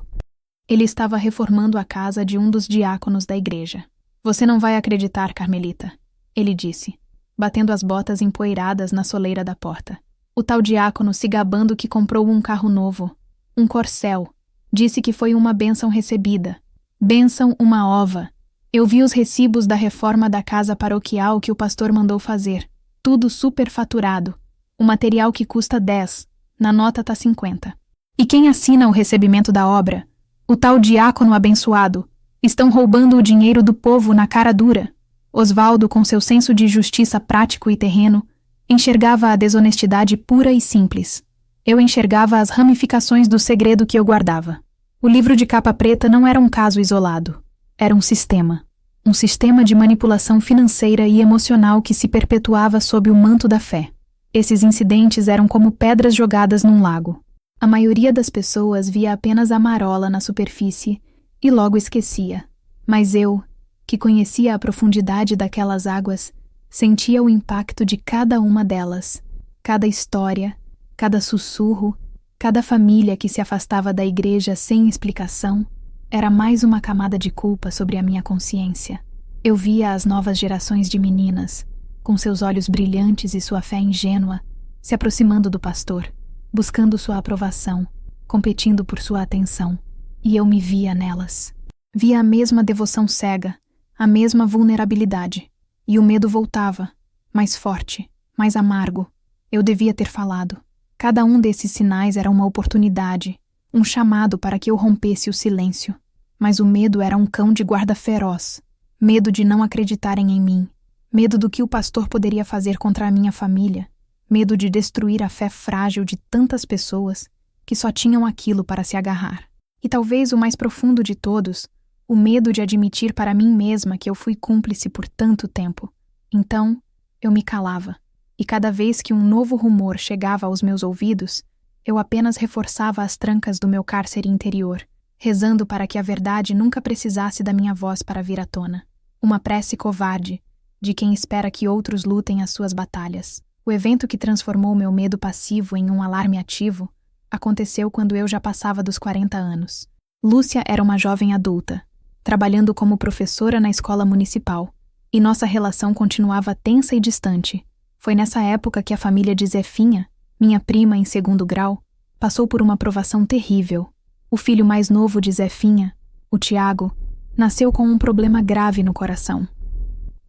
Ele estava reformando a casa de um dos diáconos da igreja. Você não vai acreditar, Carmelita, ele disse, batendo as botas empoeiradas na soleira da porta. O tal diácono se gabando que comprou um carro novo, um Corcel. Disse que foi uma bênção recebida. Bênção uma ova. Eu vi os recibos da reforma da casa paroquial que o pastor mandou fazer. Tudo superfaturado. O material que custa 10, na nota tá 50. E quem assina o recebimento da obra? O tal diácono abençoado. Estão roubando o dinheiro do povo na cara dura. Osvaldo, com seu senso de justiça prático e terreno, enxergava a desonestidade pura e simples. Eu enxergava as ramificações do segredo que eu guardava. O livro de capa preta não era um caso isolado. Era um sistema. Um sistema de manipulação financeira e emocional que se perpetuava sob o manto da fé. Esses incidentes eram como pedras jogadas num lago. A maioria das pessoas via apenas a marola na superfície e logo esquecia. Mas eu, que conhecia a profundidade daquelas águas, sentia o impacto de cada uma delas, cada história, cada sussurro, cada família que se afastava da igreja sem explicação, era mais uma camada de culpa sobre a minha consciência. Eu via as novas gerações de meninas, com seus olhos brilhantes e sua fé ingênua, se aproximando do pastor, buscando sua aprovação, competindo por sua atenção. E eu me via nelas. Via a mesma devoção cega, a mesma vulnerabilidade. E o medo voltava, mais forte, mais amargo. Eu devia ter falado. Cada um desses sinais era uma oportunidade, um chamado para que eu rompesse o silêncio. Mas o medo era um cão de guarda feroz. Medo de não acreditarem em mim. Medo do que o pastor poderia fazer contra a minha família. Medo de destruir a fé frágil de tantas pessoas que só tinham aquilo para se agarrar. E talvez o mais profundo de todos, o medo de admitir para mim mesma que eu fui cúmplice por tanto tempo. Então, eu me calava. E cada vez que um novo rumor chegava aos meus ouvidos, eu apenas reforçava as trancas do meu cárcere interior, rezando para que a verdade nunca precisasse da minha voz para vir à tona. Uma prece covarde, de quem espera que outros lutem as suas batalhas. O evento que transformou meu medo passivo em um alarme ativo aconteceu quando eu já passava dos 40 anos. Lúcia era uma jovem adulta, trabalhando como professora na escola municipal, e nossa relação continuava tensa e distante. Foi nessa época que a família de Zefinha, minha prima em 2º grau, passou por uma provação terrível. O filho mais novo de Zefinha, o Tiago, nasceu com um problema grave no coração.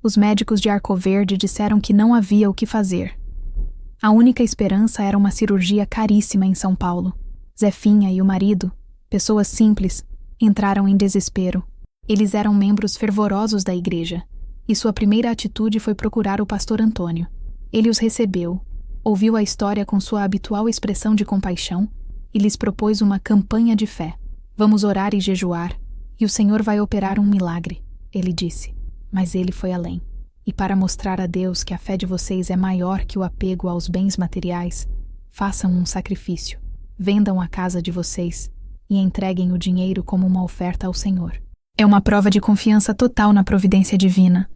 Os médicos de Arcoverde disseram que não havia o que fazer. A única esperança era uma cirurgia caríssima em São Paulo. Zefinha e o marido, pessoas simples, entraram em desespero. Eles eram membros fervorosos da igreja, e sua primeira atitude foi procurar o pastor Antônio. Ele os recebeu, ouviu a história com sua habitual expressão de compaixão e lhes propôs uma campanha de fé. Vamos orar e jejuar, e o Senhor vai operar um milagre, ele disse. Mas ele foi além. E para mostrar a Deus que a fé de vocês é maior que o apego aos bens materiais, façam um sacrifício, vendam a casa de vocês e entreguem o dinheiro como uma oferta ao Senhor. É uma prova de confiança total na providência divina.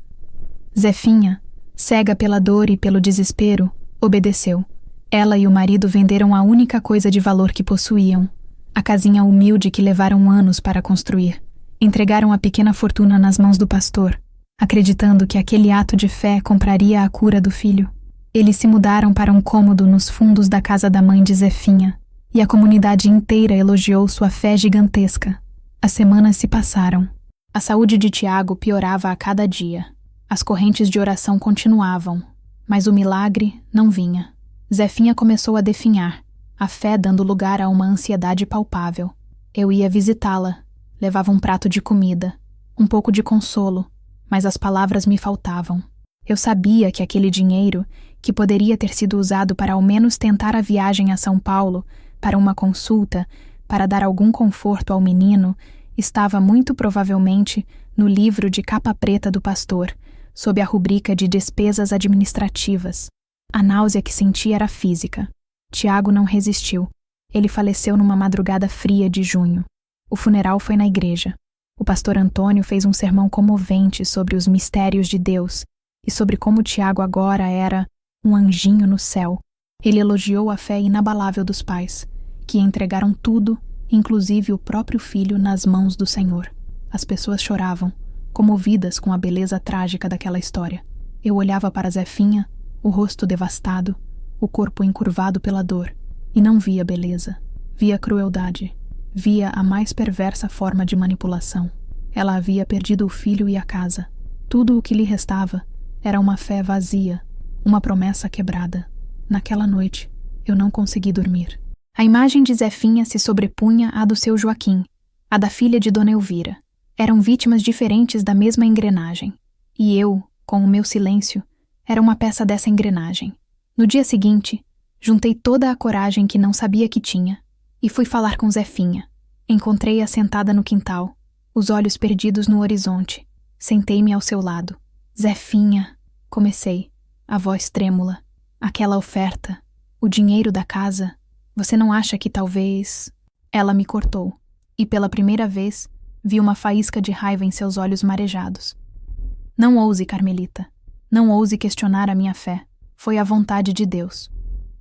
Zefinha, cega pela dor e pelo desespero, obedeceu. Ela e o marido venderam a única coisa de valor que possuíam, a casinha humilde que levaram anos para construir. Entregaram a pequena fortuna nas mãos do pastor, acreditando que aquele ato de fé compraria a cura do filho. Eles se mudaram para um cômodo nos fundos da casa da mãe de Zefinha, e a comunidade inteira elogiou sua fé gigantesca. As semanas se passaram. A saúde de Tiago piorava a cada dia. As correntes de oração continuavam, mas o milagre não vinha. Zefinha começou a definhar, a fé dando lugar a uma ansiedade palpável. Eu ia visitá-la, levava um prato de comida, um pouco de consolo, mas as palavras me faltavam. Eu sabia que aquele dinheiro, que poderia ter sido usado para ao menos tentar a viagem a São Paulo, para uma consulta, para dar algum conforto ao menino, estava muito provavelmente no livro de capa preta do pastor, sob a rubrica de despesas administrativas. A náusea que senti era física. Tiago não resistiu. Ele faleceu numa madrugada fria de junho. O funeral foi na igreja. O pastor Antônio fez um sermão comovente sobre os mistérios de Deus e sobre como Tiago agora era um anjinho no céu. Ele elogiou a fé inabalável dos pais, que entregaram tudo, inclusive o próprio filho, nas mãos do Senhor. As pessoas choravam, comovidas com a beleza trágica daquela história. Eu olhava para Zefinha, o rosto devastado, o corpo encurvado pela dor, e não via beleza. Via crueldade. Via a mais perversa forma de manipulação. Ela havia perdido o filho e a casa. Tudo o que lhe restava era uma fé vazia, uma promessa quebrada. Naquela noite, eu não consegui dormir. A imagem de Zefinha se sobrepunha à do seu Joaquim, a da filha de Dona Elvira. Eram vítimas diferentes da mesma engrenagem. E eu, com o meu silêncio, era uma peça dessa engrenagem. No dia seguinte, juntei toda a coragem que não sabia que tinha e fui falar com Zefinha. Encontrei-a sentada no quintal, os olhos perdidos no horizonte. Sentei-me ao seu lado. Zefinha, comecei, a voz trêmula. Aquela oferta, o dinheiro da casa, você não acha que talvez... Ela me cortou, e pela primeira vez vi uma faísca de raiva em seus olhos marejados. Não ouse, Carmelita. Não ouse questionar a minha fé. Foi a vontade de Deus.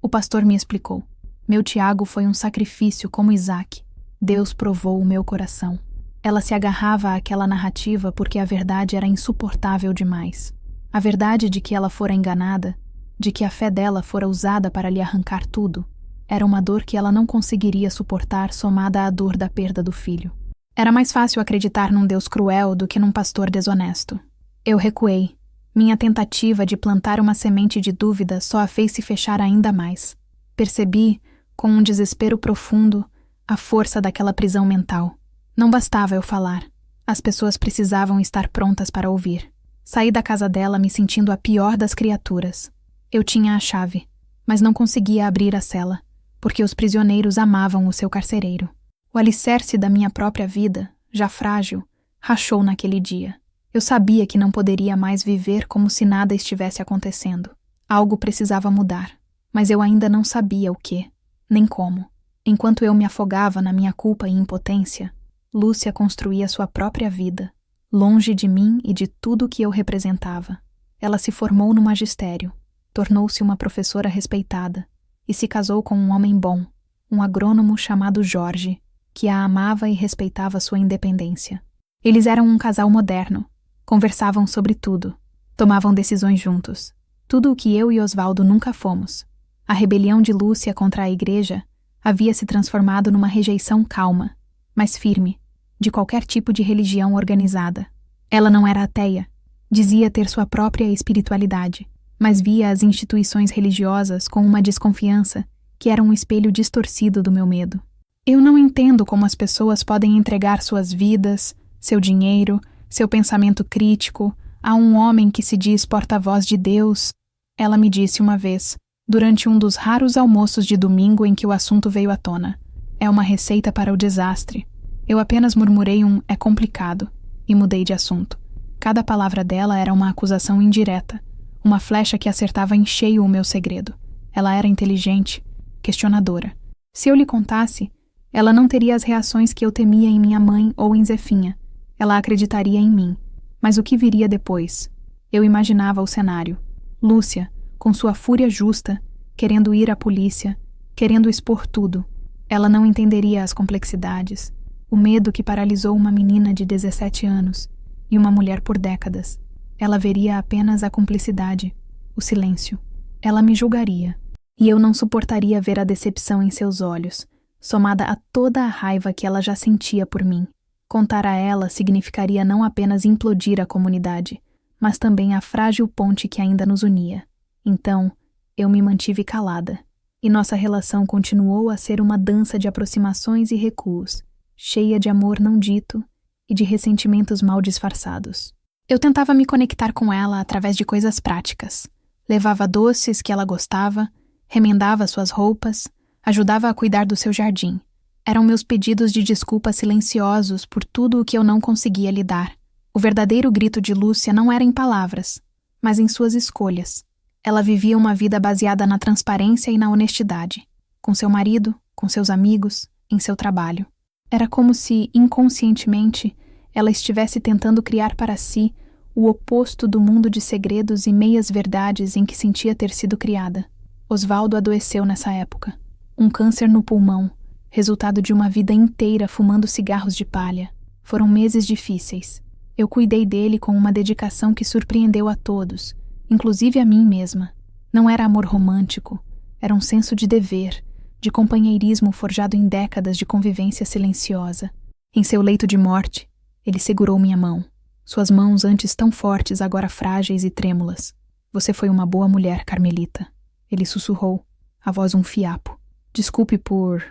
O pastor me explicou. Meu Tiago foi um sacrifício como Isaac. Deus provou o meu coração. Ela se agarrava àquela narrativa porque a verdade era insuportável demais. A verdade de que ela fora enganada, de que a fé dela fora usada para lhe arrancar tudo, era uma dor que ela não conseguiria suportar somada à dor da perda do filho. Era mais fácil acreditar num Deus cruel do que num pastor desonesto. Eu recuei. Minha tentativa de plantar uma semente de dúvida só a fez se fechar ainda mais. Percebi, com um desespero profundo, a força daquela prisão mental. Não bastava eu falar. As pessoas precisavam estar prontas para ouvir. Saí da casa dela me sentindo a pior das criaturas. Eu tinha a chave, mas não conseguia abrir a cela, porque os prisioneiros amavam o seu carcereiro. O alicerce da minha própria vida, já frágil, rachou naquele dia. Eu sabia que não poderia mais viver como se nada estivesse acontecendo. Algo precisava mudar, mas eu ainda não sabia o que, nem como. Enquanto eu me afogava na minha culpa e impotência, Lúcia construía sua própria vida, longe de mim e de tudo o que eu representava. Ela se formou no magistério, tornou-se uma professora respeitada e se casou com um homem bom, um agrônomo chamado Jorge, que a amava e respeitava sua independência. Eles eram um casal moderno, conversavam sobre tudo, tomavam decisões juntos. Tudo o que eu e Osvaldo nunca fomos. A rebelião de Lúcia contra a igreja havia se transformado numa rejeição calma, mas firme, de qualquer tipo de religião organizada. Ela não era ateia, dizia ter sua própria espiritualidade, mas via as instituições religiosas com uma desconfiança que era um espelho distorcido do meu medo. Eu não entendo como as pessoas podem entregar suas vidas, seu dinheiro, seu pensamento crítico a um homem que se diz porta-voz de Deus, ela me disse uma vez, durante um dos raros almoços de domingo em que o assunto veio à tona. É uma receita para o desastre. Eu apenas murmurei é complicado e mudei de assunto. Cada palavra dela era uma acusação indireta, uma flecha que acertava em cheio o meu segredo. Ela era inteligente, questionadora. Se eu lhe contasse, ela não teria as reações que eu temia em minha mãe ou em Zefinha. Ela acreditaria em mim. Mas o que viria depois? Eu imaginava o cenário. Lúcia, com sua fúria justa, querendo ir à polícia, querendo expor tudo. Ela não entenderia as complexidades, o medo que paralisou uma menina de 17 anos e uma mulher por décadas. Ela veria apenas a cumplicidade, o silêncio. Ela me julgaria, e eu não suportaria ver a decepção em seus olhos, somada a toda a raiva que ela já sentia por mim. Contar a ela significaria não apenas implodir a comunidade, mas também a frágil ponte que ainda nos unia. Então, eu me mantive calada, e nossa relação continuou a ser uma dança de aproximações e recuos, cheia de amor não dito e de ressentimentos mal disfarçados. Eu tentava me conectar com ela através de coisas práticas. Levava doces que ela gostava, remendava suas roupas, ajudava a cuidar do seu jardim. Eram meus pedidos de desculpa silenciosos por tudo o que eu não conseguia lhe dar. O verdadeiro grito de Lúcia não era em palavras, mas em suas escolhas. Ela vivia uma vida baseada na transparência e na honestidade, com seu marido, com seus amigos, em seu trabalho. Era como se, inconscientemente, ela estivesse tentando criar para si o oposto do mundo de segredos e meias-verdades em que sentia ter sido criada. Osvaldo adoeceu nessa época. Um câncer no pulmão, resultado de uma vida inteira fumando cigarros de palha. Foram meses difíceis. Eu cuidei dele com uma dedicação que surpreendeu a todos, inclusive a mim mesma. Não era amor romântico, era um senso de dever, de companheirismo forjado em décadas de convivência silenciosa. Em seu leito de morte, ele segurou minha mão. Suas mãos antes tão fortes, agora frágeis e trêmulas. Você foi uma boa mulher, Carmelita. Ele sussurrou, a voz um fiapo. Desculpe por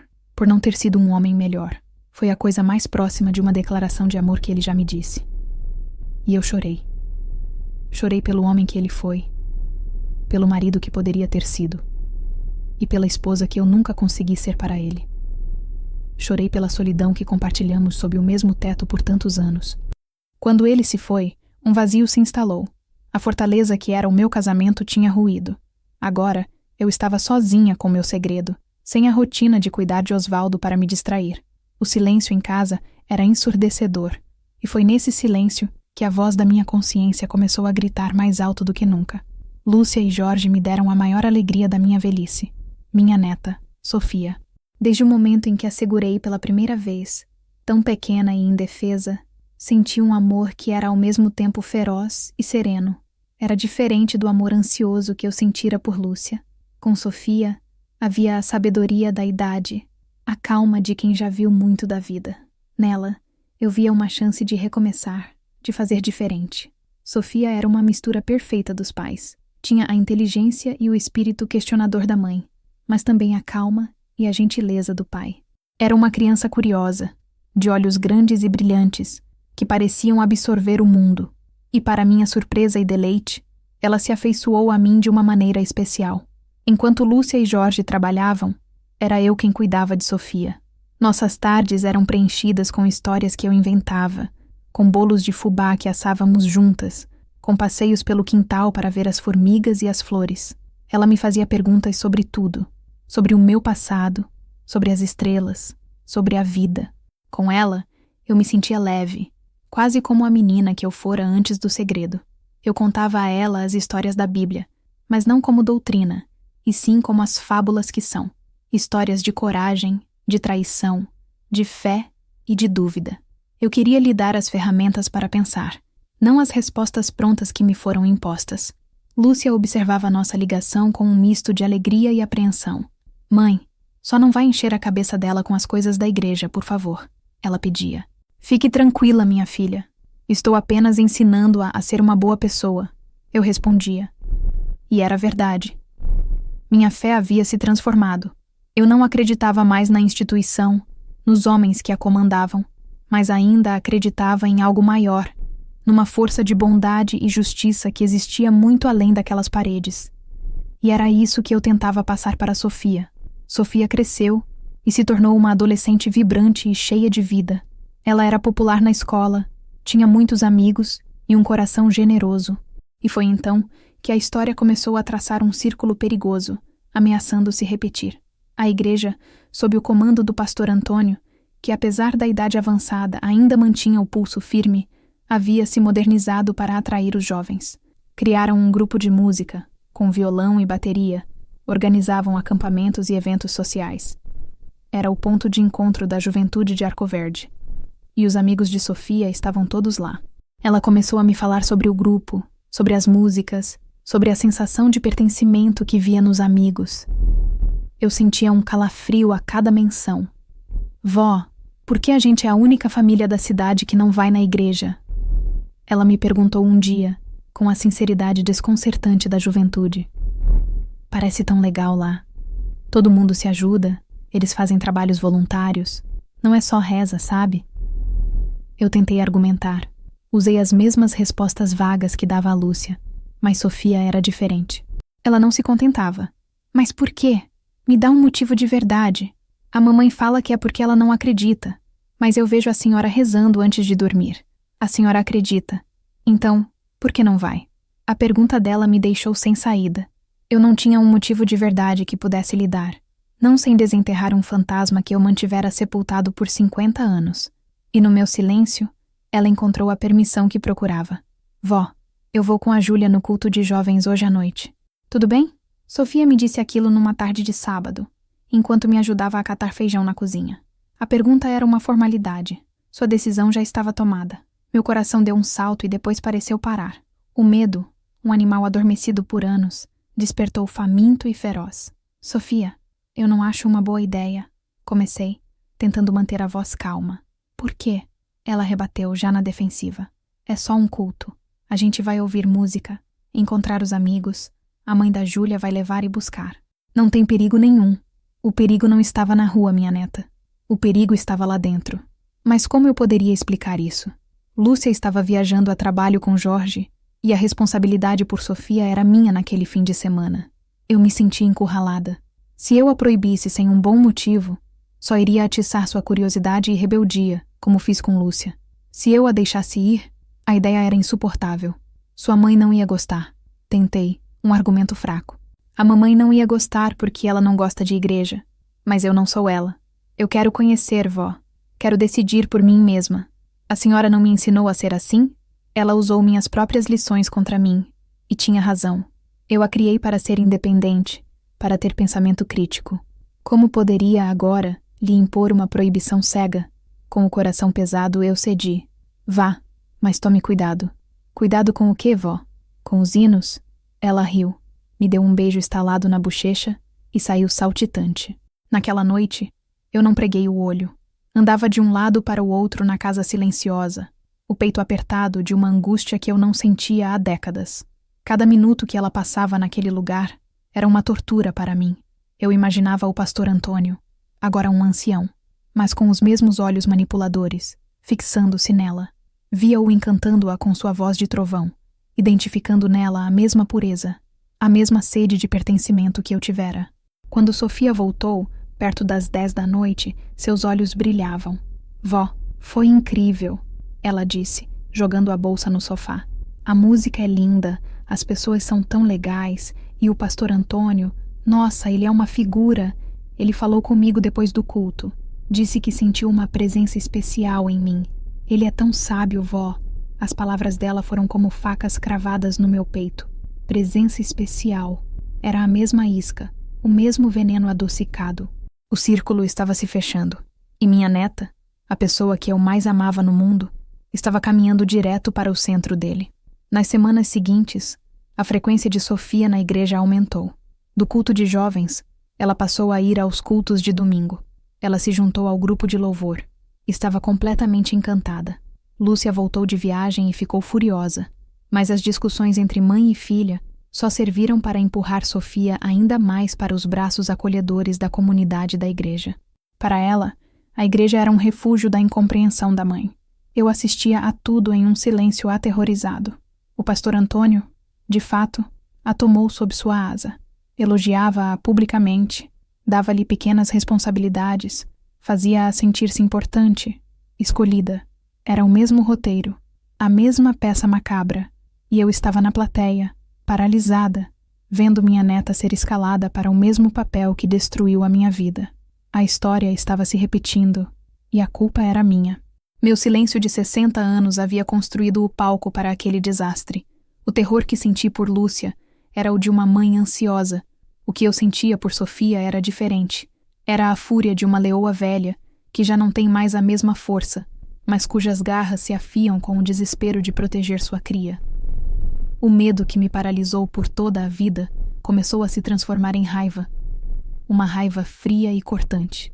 não ter sido um homem melhor. Foi a coisa mais próxima de uma declaração de amor que ele já me disse. E eu chorei. Chorei pelo homem que ele foi, pelo marido que poderia ter sido, e pela esposa que eu nunca consegui ser para ele. Chorei pela solidão que compartilhamos sob o mesmo teto por tantos anos. Quando ele se foi, um vazio se instalou. A fortaleza que era o meu casamento tinha ruído. Agora, eu estava sozinha com meu segredo, sem a rotina de cuidar de Osvaldo para me distrair. O silêncio em casa era ensurdecedor, e foi nesse silêncio que a voz da minha consciência começou a gritar mais alto do que nunca. Lúcia e Jorge me deram a maior alegria da minha velhice. Minha neta, Sofia. Desde o momento em que a segurei pela primeira vez, tão pequena e indefesa, senti um amor que era ao mesmo tempo feroz e sereno. Era diferente do amor ansioso que eu sentira por Lúcia. Com Sofia, havia a sabedoria da idade, a calma de quem já viu muito da vida. Nela, eu via uma chance de recomeçar, de fazer diferente. Sofia era uma mistura perfeita dos pais. Tinha a inteligência e o espírito questionador da mãe, mas também a calma e a gentileza do pai. Era uma criança curiosa, de olhos grandes e brilhantes, que pareciam absorver o mundo, e para minha surpresa e deleite, ela se afeiçoou a mim de uma maneira especial. Enquanto Lúcia e Jorge trabalhavam, era eu quem cuidava de Sofia. Nossas tardes eram preenchidas com histórias que eu inventava, com bolos de fubá que assávamos juntas, com passeios pelo quintal para ver as formigas e as flores. Ela me fazia perguntas sobre tudo, sobre o meu passado, sobre as estrelas, sobre a vida. Com ela, eu me sentia leve, quase como a menina que eu fora antes do segredo. Eu contava a ela as histórias da Bíblia, mas não como doutrina, e sim como as fábulas que são. Histórias de coragem, de traição, de fé e de dúvida. Eu queria lhe dar as ferramentas para pensar, não as respostas prontas que me foram impostas. Lúcia observava nossa ligação com um misto de alegria e apreensão. Mãe, só não vai encher a cabeça dela com as coisas da igreja, por favor, ela pedia. Fique tranquila, minha filha. Estou apenas ensinando-a a ser uma boa pessoa, eu respondia. E era verdade. Minha fé havia se transformado. Eu não acreditava mais na instituição, nos homens que a comandavam, mas ainda acreditava em algo maior, numa força de bondade e justiça que existia muito além daquelas paredes. E era isso que eu tentava passar para Sofia. Sofia cresceu e se tornou uma adolescente vibrante e cheia de vida. Ela era popular na escola, tinha muitos amigos e um coração generoso. E foi então que a história começou a traçar um círculo perigoso, ameaçando se repetir. A igreja, sob o comando do pastor Antônio, que apesar da idade avançada ainda mantinha o pulso firme, havia se modernizado para atrair os jovens. Criaram um grupo de música, com violão e bateria, organizavam acampamentos e eventos sociais. Era o ponto de encontro da juventude de Arcoverde. E os amigos de Sofia estavam todos lá. Ela começou a me falar sobre o grupo, sobre as músicas, sobre a sensação de pertencimento que via nos amigos. Eu sentia um calafrio a cada menção. Vó, por que a gente é a única família da cidade que não vai na igreja? Ela me perguntou um dia, com a sinceridade desconcertante da juventude. Parece tão legal lá. Todo mundo se ajuda, eles fazem trabalhos voluntários. Não é só reza, sabe? Eu tentei argumentar. Usei as mesmas respostas vagas que dava a Lúcia, mas Sofia era diferente. Ela não se contentava. Mas por quê? Me dá um motivo de verdade. A mamãe fala que é porque ela não acredita, mas eu vejo a senhora rezando antes de dormir. A senhora acredita. Então, por que não vai? A pergunta dela me deixou sem saída. Eu não tinha um motivo de verdade que pudesse lhe dar, não sem desenterrar um fantasma que eu mantivera sepultado por 50 anos. E no meu silêncio, ela encontrou a permissão que procurava. Vó, eu vou com a Júlia no culto de jovens hoje à noite. Tudo bem? Sofia me disse aquilo numa tarde de sábado, enquanto me ajudava a catar feijão na cozinha. A pergunta era uma formalidade. Sua decisão já estava tomada. Meu coração deu um salto e depois pareceu parar. O medo, um animal adormecido por anos, despertou faminto e feroz. Sofia, eu não acho uma boa ideia. Comecei, tentando manter a voz calma. Por quê? Ela rebateu, já na defensiva. É só um culto. A gente vai ouvir música, encontrar os amigos. A mãe da Júlia vai levar e buscar. Não tem perigo nenhum. O perigo não estava na rua, minha neta. O perigo estava lá dentro. Mas como eu poderia explicar isso? Lúcia estava viajando a trabalho com Jorge e a responsabilidade por Sofia era minha naquele fim de semana. Eu me senti encurralada. Se eu a proibisse sem um bom motivo, só iria atiçar sua curiosidade e rebeldia, como fiz com Lúcia. Se eu a deixasse ir, a ideia era insuportável. Sua mãe não ia gostar. Tentei, um argumento fraco. A mamãe não ia gostar porque ela não gosta de igreja. Mas eu não sou ela. Eu quero conhecer, vó. Quero decidir por mim mesma. A senhora não me ensinou a ser assim? Ela usou minhas próprias lições contra mim. E tinha razão. Eu a criei para ser independente, para ter pensamento crítico. Como poderia, agora, lhe impor uma proibição cega? Com o coração pesado, eu cedi. Vá, mas tome cuidado. Cuidado com o quê, vó? Com os hinos? Ela riu, me deu um beijo estalado na bochecha e saiu saltitante. Naquela noite, eu não preguei o olho. Andava de um lado para o outro na casa silenciosa, o peito apertado de uma angústia que eu não sentia há décadas. Cada minuto que ela passava naquele lugar era uma tortura para mim. Eu imaginava o pastor Antônio, agora um ancião. mas com os mesmos olhos manipuladores, fixando-se nela. Via-o encantando-a com sua voz de trovão, identificando nela a mesma pureza, a mesma sede de pertencimento que eu tivera. Quando Sofia voltou, perto das 10 da noite, seus olhos brilhavam. Vó, foi incrível, ela disse, jogando a bolsa no sofá. A música é linda, as pessoas são tão legais, e o pastor Antônio, nossa, ele é uma figura. Ele falou comigo depois do culto. Disse que sentiu uma presença especial em mim. Ele é tão sábio, vó. As palavras dela foram como facas cravadas no meu peito. Presença especial. Era a mesma isca, o mesmo veneno adocicado. O círculo estava se fechando. E minha neta, a pessoa que eu mais amava no mundo, estava caminhando direto para o centro dele. Nas semanas seguintes, a frequência de Sofia na igreja aumentou. Do culto de jovens, ela passou a ir aos cultos de domingo. Ela se juntou ao grupo de louvor. Estava completamente encantada. Lúcia voltou de viagem e ficou furiosa, mas as discussões entre mãe e filha só serviram para empurrar Sofia ainda mais para os braços acolhedores da comunidade da igreja. Para ela, a igreja era um refúgio da incompreensão da mãe. Eu assistia a tudo em um silêncio aterrorizado. O pastor Antônio, de fato, a tomou sob sua asa. Elogiava-a publicamente, dava-lhe pequenas responsabilidades, fazia-a sentir-se importante, escolhida. Era o mesmo roteiro, a mesma peça macabra, e eu estava na plateia, paralisada, vendo minha neta ser escalada para o mesmo papel que destruiu a minha vida. A história estava se repetindo, e a culpa era minha. Meu silêncio de 60 anos havia construído o palco para aquele desastre. O terror que senti por Lúcia era o de uma mãe ansiosa. O que eu sentia por Sofia era diferente. Era a fúria de uma leoa velha, que já não tem mais a mesma força, mas cujas garras se afiam com o desespero de proteger sua cria. O medo que me paralisou por toda a vida começou a se transformar em raiva. Uma raiva fria e cortante.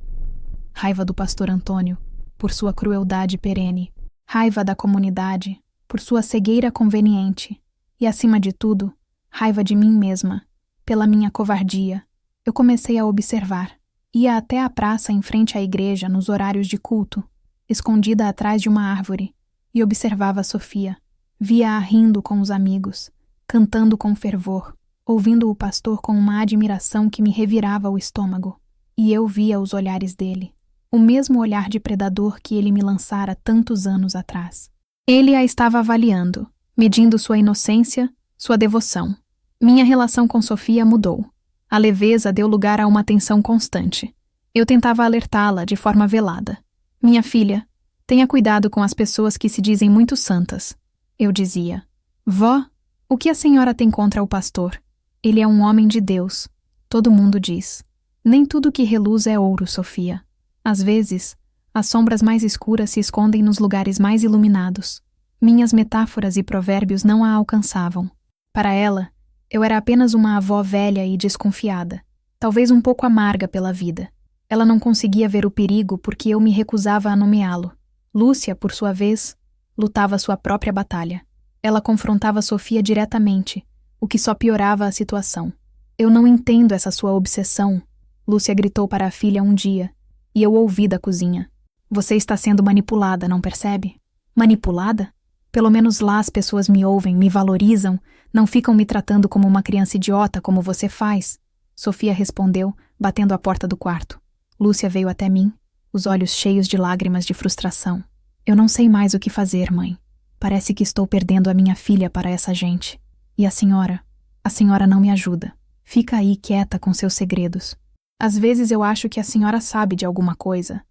Raiva do pastor Antônio, por sua crueldade perene. Raiva da comunidade, por sua cegueira conveniente. E, acima de tudo, raiva de mim mesma, pela minha covardia. Eu comecei a observar. Ia até a praça em frente à igreja nos horários de culto, escondida atrás de uma árvore, e observava Sofia. Via-a rindo com os amigos, cantando com fervor, ouvindo o pastor com uma admiração que me revirava o estômago. E eu via os olhares dele, o mesmo olhar de predador que ele me lançara tantos anos atrás. Ele a estava avaliando, medindo sua inocência, sua devoção. Minha relação com Sofia mudou. A leveza deu lugar a uma tensão constante. Eu tentava alertá-la de forma velada. Minha filha, tenha cuidado com as pessoas que se dizem muito santas. Eu dizia. Vó, o que a senhora tem contra o pastor? Ele é um homem de Deus. Todo mundo diz. Nem tudo que reluz é ouro, Sofia. Às vezes, as sombras mais escuras se escondem nos lugares mais iluminados. Minhas metáforas e provérbios não a alcançavam. Para ela, eu era apenas uma avó velha e desconfiada, talvez um pouco amarga pela vida. Ela não conseguia ver o perigo porque eu me recusava a nomeá-lo. Lúcia, por sua vez, lutava sua própria batalha. Ela confrontava Sofia diretamente, o que só piorava a situação. Eu não entendo essa sua obsessão, Lúcia gritou para a filha um dia, e eu ouvi da cozinha. Você está sendo manipulada, não percebe? Manipulada? Pelo menos lá as pessoas me ouvem, me valorizam, não ficam me tratando como uma criança idiota como você faz. Sofia respondeu, batendo a porta do quarto. Lúcia veio até mim, os olhos cheios de lágrimas de frustração. Eu não sei mais o que fazer, mãe. Parece que estou perdendo a minha filha para essa gente. E a senhora não me ajuda. Fica aí quieta com seus segredos. Às vezes eu acho que a senhora sabe de alguma coisa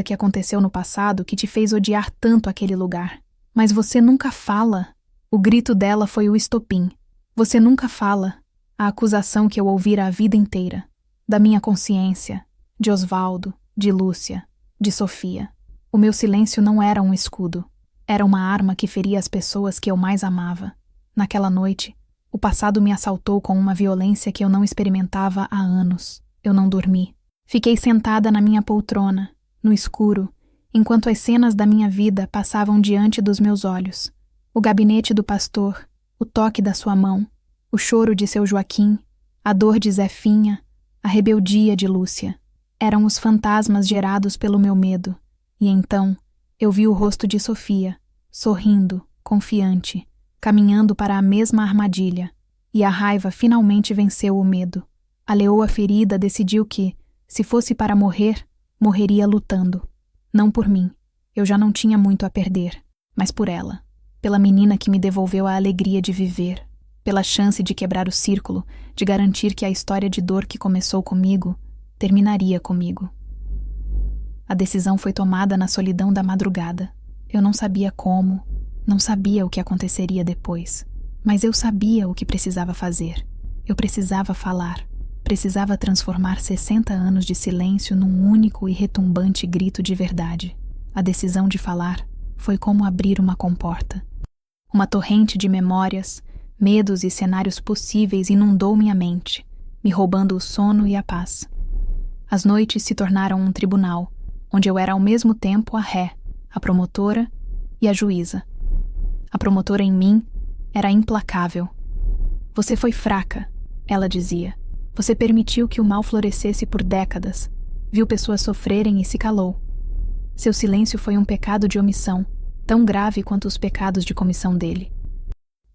que aconteceu no passado que te fez odiar tanto aquele lugar. Mas você nunca fala. O grito dela foi o estopim. Você nunca fala. A acusação que eu ouvira a vida inteira. Da minha consciência, de Osvaldo, de Lúcia, de Sofia. O meu silêncio não era um escudo. Era uma arma que feria as pessoas que eu mais amava. Naquela noite, o passado me assaltou com uma violência que eu não experimentava há anos. Eu não dormi. Fiquei sentada na minha poltrona, no escuro, enquanto as cenas da minha vida passavam diante dos meus olhos. O gabinete do pastor, o toque da sua mão, o choro de seu Joaquim, a dor de Zefinha, a rebeldia de Lúcia. Eram os fantasmas gerados pelo meu medo. E então, eu vi o rosto de Sofia, sorrindo, confiante, caminhando para a mesma armadilha. E a raiva finalmente venceu o medo. A leoa ferida decidiu que, se fosse para morrer, morreria lutando. Não por mim. Eu já não tinha muito a perder, mas por ela. Pela menina que me devolveu a alegria de viver. Pela chance de quebrar o círculo, de garantir que a história de dor que começou comigo terminaria comigo. A decisão foi tomada na solidão da madrugada. Eu não sabia como, não sabia o que aconteceria depois, mas eu sabia o que precisava fazer. Eu precisava falar, precisava transformar 60 anos de silêncio num único e retumbante grito de verdade. A decisão de falar foi como abrir uma comporta. Uma torrente de memórias, medos e cenários possíveis inundou minha mente, me roubando o sono e a paz. As noites se tornaram um tribunal, onde eu era ao mesmo tempo a ré, a promotora e a juíza. A promotora em mim era implacável. Você foi fraca, ela dizia. Você permitiu que o mal florescesse por décadas, viu pessoas sofrerem e se calou. Seu silêncio foi um pecado de omissão, tão grave quanto os pecados de comissão dele.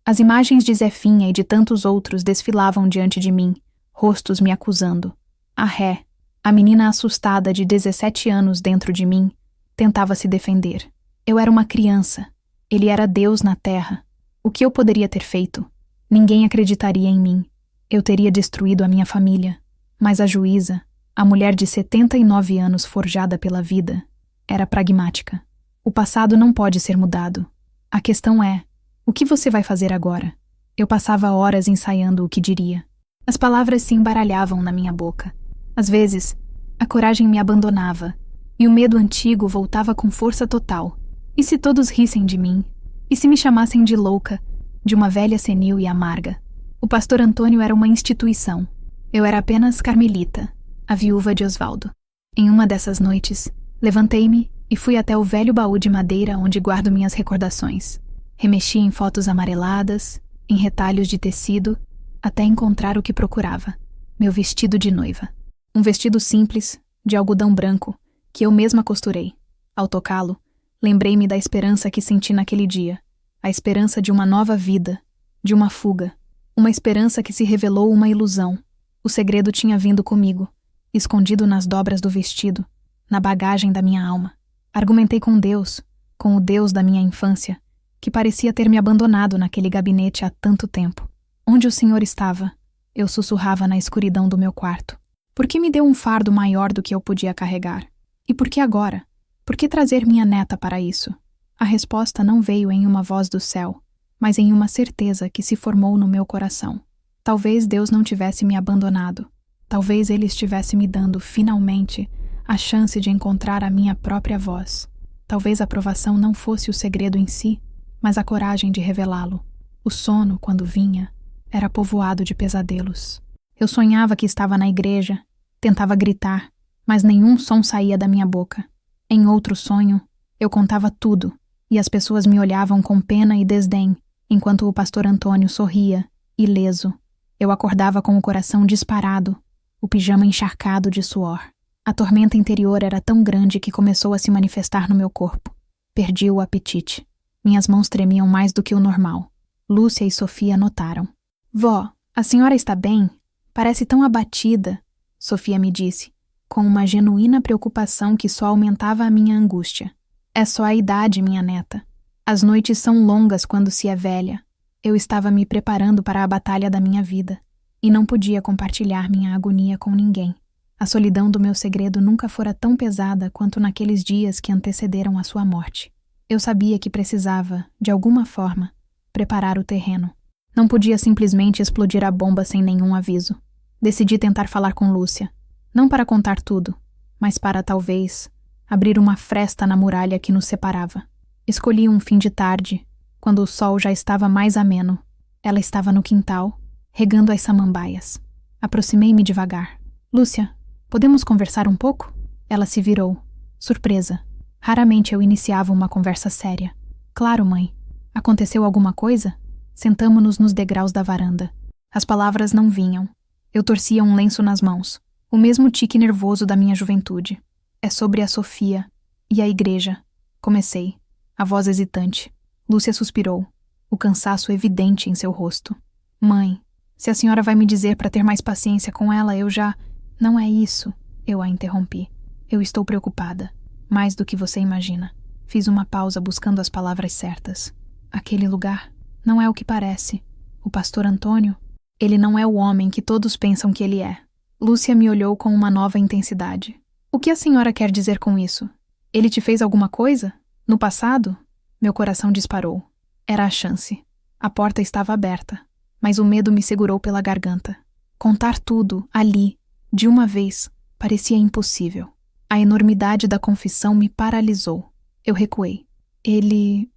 As imagens de Zefinha e de tantos outros desfilavam diante de mim, rostos me acusando. A ré, a menina assustada de 17 anos dentro de mim, tentava se defender. Eu era uma criança. Ele era Deus na terra. O que eu poderia ter feito? Ninguém acreditaria em mim. Eu teria destruído a minha família. Mas a juíza, a mulher de 79 anos forjada pela vida, era pragmática. O passado não pode ser mudado. A questão é, o que você vai fazer agora? Eu passava horas ensaiando o que diria. As palavras se embaralhavam na minha boca. Às vezes, a coragem me abandonava, e o medo antigo voltava com força total. E se todos rissem de mim? E se me chamassem de louca, de uma velha senil e amarga? O pastor Antônio era uma instituição. Eu era apenas Carmelita, a viúva de Osvaldo. Em uma dessas noites, levantei-me e fui até o velho baú de madeira onde guardo minhas recordações. Remexi em fotos amareladas, em retalhos de tecido, até encontrar o que procurava: meu vestido de noiva. Um vestido simples, de algodão branco, que eu mesma costurei. Ao tocá-lo, lembrei-me da esperança que senti naquele dia. A esperança de uma nova vida, de uma fuga. Uma esperança que se revelou uma ilusão. O segredo tinha vindo comigo, escondido nas dobras do vestido, na bagagem da minha alma. Argumentei com Deus, com o Deus da minha infância, que parecia ter me abandonado naquele gabinete há tanto tempo. Onde o Senhor estava? Eu sussurrava na escuridão do meu quarto. Por que me deu um fardo maior do que eu podia carregar? E por que agora? Por que trazer minha neta para isso? A resposta não veio em uma voz do céu, mas em uma certeza que se formou no meu coração. Talvez Deus não tivesse me abandonado. Talvez Ele estivesse me dando, finalmente, a chance de encontrar a minha própria voz. Talvez a aprovação não fosse o segredo em si, mas a coragem de revelá-lo. O sono, quando vinha, era povoado de pesadelos. Eu sonhava que estava na igreja, tentava gritar, mas nenhum som saía da minha boca. Em outro sonho, eu contava tudo, e as pessoas me olhavam com pena e desdém, enquanto o pastor Antônio sorria, ileso. Eu acordava com o coração disparado, o pijama encharcado de suor. A tormenta interior era tão grande que começou a se manifestar no meu corpo. Perdi o apetite. Minhas mãos tremiam mais do que o normal. Lúcia e Sofia notaram. Vó, a senhora está bem? Parece tão abatida, Sofia me disse, com uma genuína preocupação que só aumentava a minha angústia. É só a idade, minha neta. As noites são longas quando se é velha. Eu estava me preparando para a batalha da minha vida, e não podia compartilhar minha agonia com ninguém. A solidão do meu segredo nunca fora tão pesada quanto naqueles dias que antecederam a sua morte. Eu sabia que precisava, de alguma forma, preparar o terreno. Não podia simplesmente explodir a bomba sem nenhum aviso. Decidi tentar falar com Lúcia, não para contar tudo, mas para, talvez, abrir uma fresta na muralha que nos separava. Escolhi um fim de tarde, quando o sol já estava mais ameno. Ela estava no quintal, regando as samambaias. Aproximei-me devagar. Lúcia, podemos conversar um pouco? Ela se virou, surpresa. Raramente eu iniciava uma conversa séria. Claro, mãe. Aconteceu alguma coisa? Sentamo-nos nos degraus da varanda. As palavras não vinham. Eu torcia um lenço nas mãos. O mesmo tique nervoso da minha juventude. É sobre a Sofia e a igreja. Comecei, a voz hesitante. Lúcia suspirou, o cansaço evidente em seu rosto. Mãe, se a senhora vai me dizer para ter mais paciência com ela, eu já... Não é isso, eu a interrompi. Eu estou preocupada, mais do que você imagina. Fiz uma pausa buscando as palavras certas. Aquele lugar não é o que parece. O pastor Antônio, ele não é o homem que todos pensam que ele é. Lúcia me olhou com uma nova intensidade. O que a senhora quer dizer com isso? Ele te fez alguma coisa? No passado? Meu coração disparou. Era a chance. A porta estava aberta, mas o medo me segurou pela garganta. Contar tudo, ali, de uma vez, parecia impossível. A enormidade da confissão me paralisou. Eu recuei. Ele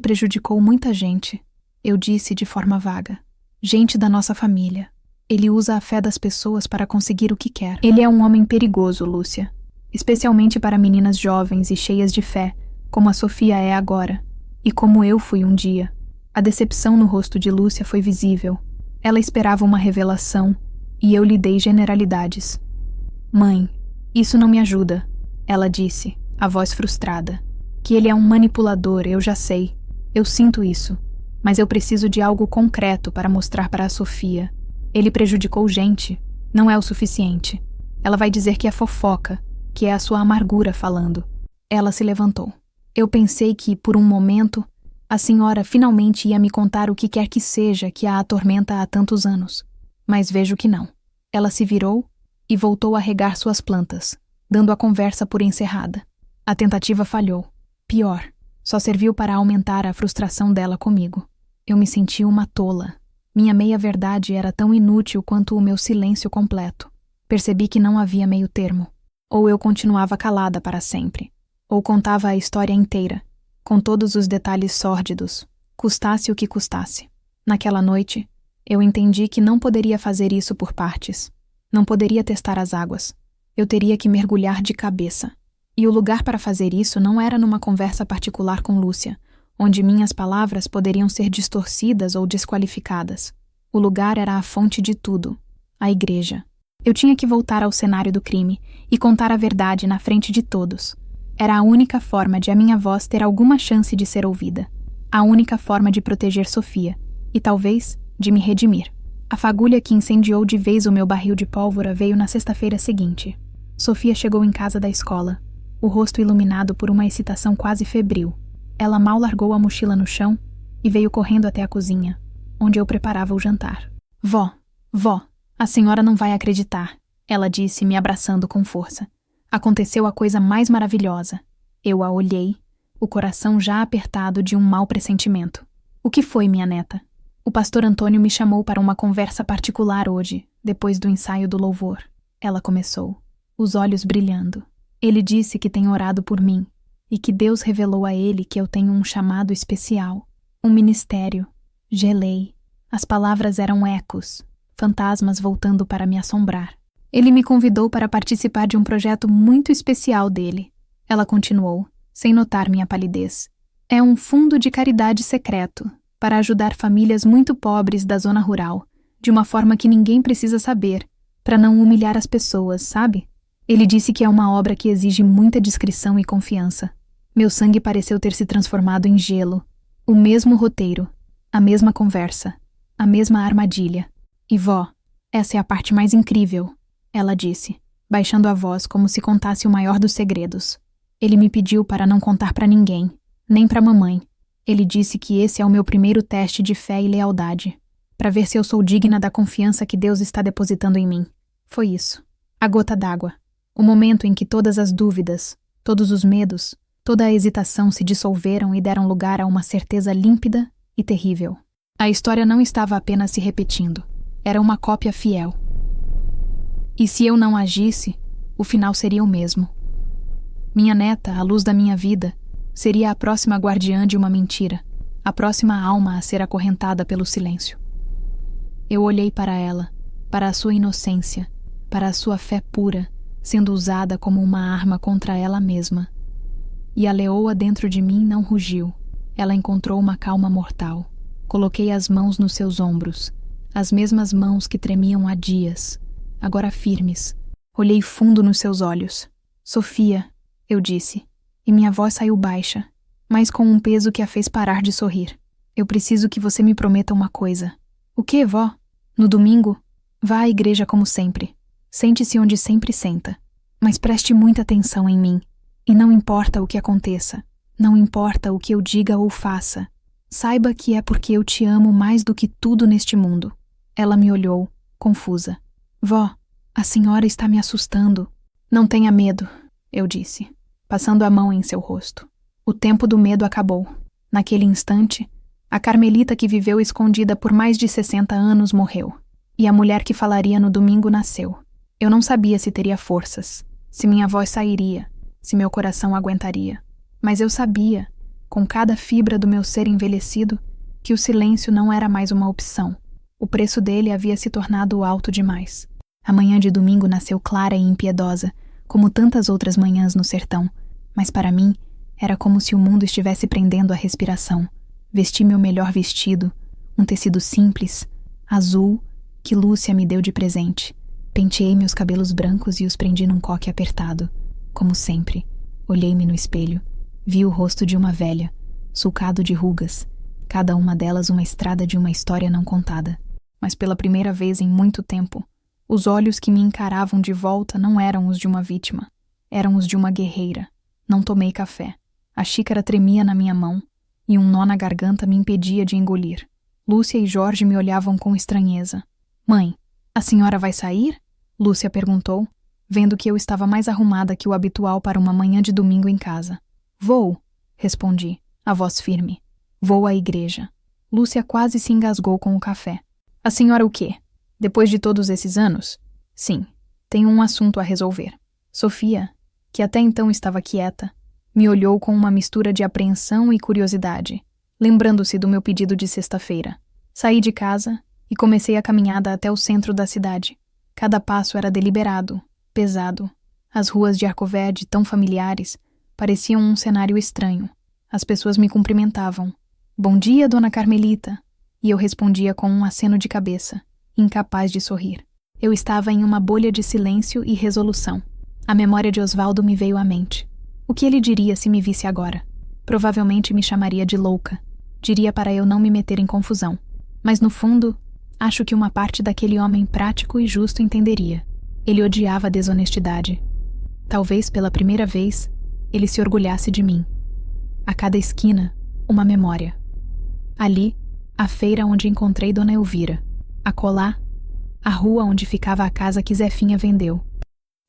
prejudicou muita gente, eu disse de forma vaga. Gente da nossa família. Ele usa a fé das pessoas para conseguir o que quer. Ele é um homem perigoso, Lúcia. Especialmente para meninas jovens e cheias de fé, como a Sofia é agora, e como eu fui um dia. A decepção no rosto de Lúcia foi visível. Ela esperava uma revelação, e eu lhe dei generalidades. Mãe, isso não me ajuda, ela disse, a voz frustrada. Que ele é um manipulador, eu já sei. Eu sinto isso. Mas eu preciso de algo concreto para mostrar para a Sofia. Ele prejudicou gente. Não é o suficiente. Ela vai dizer que é fofoca, que é a sua amargura falando. Ela se levantou. Eu pensei que, por um momento, a senhora finalmente ia me contar o que quer que seja que a atormenta há tantos anos. Mas vejo que não. Ela se virou e voltou a regar suas plantas, dando a conversa por encerrada. A tentativa falhou. Pior, só serviu para aumentar a frustração dela comigo. Eu me senti uma tola. Minha meia-verdade era tão inútil quanto o meu silêncio completo. Percebi que não havia meio termo. Ou eu continuava calada para sempre, ou contava a história inteira, com todos os detalhes sórdidos, custasse o que custasse. Naquela noite, eu entendi que não poderia fazer isso por partes. Não poderia testar as águas. Eu teria que mergulhar de cabeça. E o lugar para fazer isso não era numa conversa particular com Lúcia, onde minhas palavras poderiam ser distorcidas ou desqualificadas. O lugar era a fonte de tudo, a igreja. Eu tinha que voltar ao cenário do crime e contar a verdade na frente de todos. Era a única forma de a minha voz ter alguma chance de ser ouvida. A única forma de proteger Sofia e, talvez, de me redimir. A fagulha que incendiou de vez o meu barril de pólvora veio na sexta-feira seguinte. Sofia chegou em casa da escola, o rosto iluminado por uma excitação quase febril. Ela mal largou a mochila no chão e veio correndo até a cozinha, onde eu preparava o jantar. Vó, a senhora não vai acreditar, ela disse, me abraçando com força. Aconteceu a coisa mais maravilhosa. Eu a olhei, o coração já apertado de um mau pressentimento. O que foi, minha neta? O pastor Antônio me chamou para uma conversa particular hoje, depois do ensaio do louvor. Ela começou, os olhos brilhando. Ele disse que tem orado por mim e que Deus revelou a ele que eu tenho um chamado especial, um ministério. Gelei. As palavras eram ecos, fantasmas voltando para me assombrar. Ele me convidou para participar de um projeto muito especial dele. Ela continuou, sem notar minha palidez. É um fundo de caridade secreto, para ajudar famílias muito pobres da zona rural, de uma forma que ninguém precisa saber, para não humilhar as pessoas, sabe? Ele disse que é uma obra que exige muita discrição e confiança. Meu sangue pareceu ter se transformado em gelo. O mesmo roteiro, a mesma conversa, a mesma armadilha. E vó, essa é a parte mais incrível, ela disse, baixando a voz como se contasse o maior dos segredos. Ele me pediu para não contar para ninguém, nem para mamãe. Ele disse que esse é o meu primeiro teste de fé e lealdade, para ver se eu sou digna da confiança que Deus está depositando em mim. Foi isso. A gota d'água. O momento em que todas as dúvidas, todos os medos, toda a hesitação se dissolveram e deram lugar a uma certeza límpida e terrível. A história não estava apenas se repetindo. Era uma cópia fiel. E se eu não agisse, o final seria o mesmo. Minha neta, a luz da minha vida, seria a próxima guardiã de uma mentira, a próxima alma a ser acorrentada pelo silêncio. Eu olhei para ela, para a sua inocência, para a sua fé pura, sendo usada como uma arma contra ela mesma. E a leoa dentro de mim não rugiu. Ela encontrou uma calma mortal. Coloquei as mãos nos seus ombros, as mesmas mãos que tremiam há dias, agora firmes, Olhei fundo nos seus olhos. Sofia, eu disse, e minha voz saiu baixa, mas com um peso que a fez parar de sorrir. Eu preciso que você me prometa uma coisa. O quê, vó? No domingo, vá à igreja como sempre. Sente-se onde sempre senta. Mas preste muita atenção em mim. E não importa o que aconteça. Não importa o que eu diga ou faça. Saiba que é porque eu te amo mais do que tudo neste mundo. Ela me olhou, confusa. Vó, a senhora está me assustando. Não tenha medo, eu disse, passando a mão em seu rosto. O tempo do medo acabou. Naquele instante, a Carmelita que viveu escondida por mais de 60 anos morreu. E a mulher que falaria no domingo nasceu. Eu não sabia se teria forças, se minha voz sairia, se meu coração aguentaria. Mas eu sabia, com cada fibra do meu ser envelhecido, que o silêncio não era mais uma opção. O preço dele havia se tornado alto demais. A manhã de domingo nasceu clara e impiedosa, como tantas outras manhãs no sertão, mas para mim era como se o mundo estivesse prendendo a respiração. Vesti meu melhor vestido, um tecido simples, azul, que Lúcia me deu de presente. Penteei meus cabelos brancos e os prendi num coque apertado. Como sempre, olhei-me no espelho. Vi o rosto de uma velha, sulcado de rugas, cada uma delas uma estrada de uma história não contada. Mas pela primeira vez em muito tempo, os olhos que me encaravam de volta não eram os de uma vítima. Eram os de uma guerreira. Não tomei café. A xícara tremia na minha mão e um nó na garganta me impedia de engolir. Lúcia e Jorge me olhavam com estranheza. Mãe, a senhora vai sair? Lúcia perguntou, vendo que eu estava mais arrumada que o habitual para uma manhã de domingo em casa. Vou, respondi, a voz firme. Vou à igreja. Lúcia quase se engasgou com o café. A senhora o quê? Depois de todos esses anos? Sim, tenho um assunto a resolver. Sofia, que até então estava quieta, me olhou com uma mistura de apreensão e curiosidade, lembrando-se do meu pedido de sexta-feira. Saí de casa e comecei a caminhada até o centro da cidade. Cada passo era deliberado, pesado. As ruas de Arcoverde, tão familiares, pareciam um cenário estranho. As pessoas me cumprimentavam. Bom dia, dona Carmelita. E eu respondia com um aceno de cabeça, incapaz de sorrir. Eu estava em uma bolha de silêncio e resolução. A memória de Osvaldo me veio à mente. O que ele diria se me visse agora? Provavelmente me chamaria de louca. Diria para eu não me meter em confusão. Mas no fundo, acho que uma parte daquele homem prático e justo entenderia. Ele odiava a desonestidade. Talvez pela primeira vez, ele se orgulhasse de mim. A cada esquina, uma memória. Ali, a feira onde encontrei Dona Elvira. Acolá, a rua onde ficava a casa que Zefinha vendeu.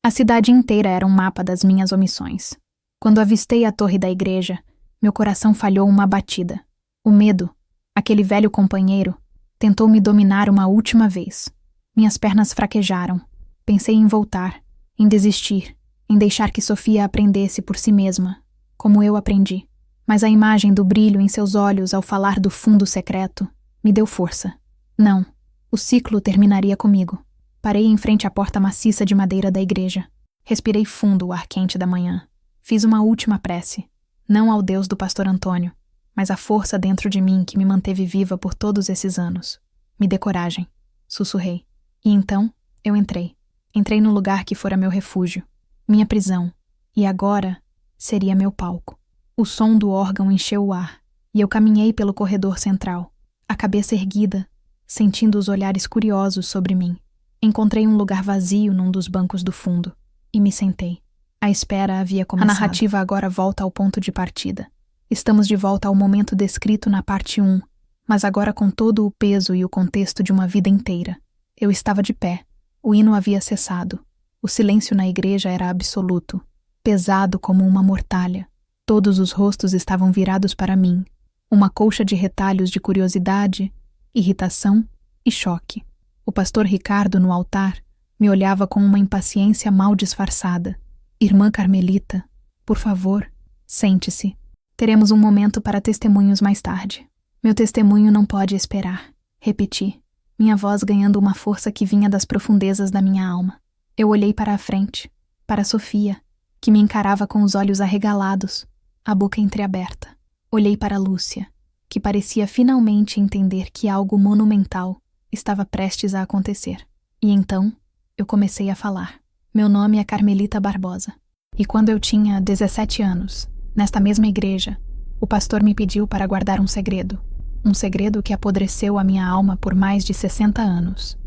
A cidade inteira era um mapa das minhas omissões. Quando avistei a torre da igreja, meu coração falhou uma batida. O medo, aquele velho companheiro, tentou me dominar uma última vez. Minhas pernas fraquejaram. Pensei em voltar, em desistir, em deixar que Sofia aprendesse por si mesma, como eu aprendi. Mas a imagem do brilho em seus olhos ao falar do fundo secreto me deu força. Não, o ciclo terminaria comigo. Parei em frente à porta maciça de madeira da igreja. Respirei fundo o ar quente da manhã. Fiz uma última prece, não ao Deus do pastor Antônio, mas à força dentro de mim que me manteve viva por todos esses anos. Me dê coragem, sussurrei. E então, eu entrei. Entrei no lugar que fora meu refúgio, minha prisão, e agora seria meu palco. O som do órgão encheu o ar, e eu caminhei pelo corredor central, a cabeça erguida, sentindo os olhares curiosos sobre mim. Encontrei um lugar vazio num dos bancos do fundo, e me sentei. A espera havia começado. A narrativa agora volta ao ponto de partida. Estamos de volta ao momento descrito na parte 1, mas agora com todo o peso e o contexto de uma vida inteira. Eu estava de pé. O hino havia cessado. O silêncio na igreja era absoluto, pesado como uma mortalha. Todos os rostos estavam virados para mim, uma colcha de retalhos de curiosidade, irritação e choque. O pastor Ricardo, no altar, me olhava com uma impaciência mal disfarçada. Irmã Carmelita, por favor, sente-se. Teremos um momento para testemunhos mais tarde. Meu testemunho não pode esperar, repeti, minha voz ganhando uma força que vinha das profundezas da minha alma. Eu olhei para a frente, para Sofia, que me encarava com os olhos arregalados, a boca entreaberta. Olhei para Lúcia, que parecia finalmente entender que algo monumental estava prestes a acontecer. E então, eu comecei a falar. Meu nome é Carmelita Barbosa. E quando eu tinha 17 anos, nesta mesma igreja, o pastor me pediu para guardar um segredo que apodreceu a minha alma por mais de 60 anos.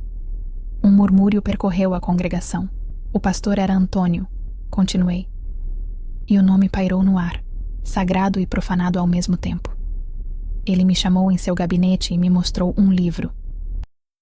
Um murmúrio percorreu a congregação. O pastor era Antônio, continuei. E o nome pairou no ar, sagrado e profanado ao mesmo tempo. Ele me chamou em seu gabinete e me mostrou um livro.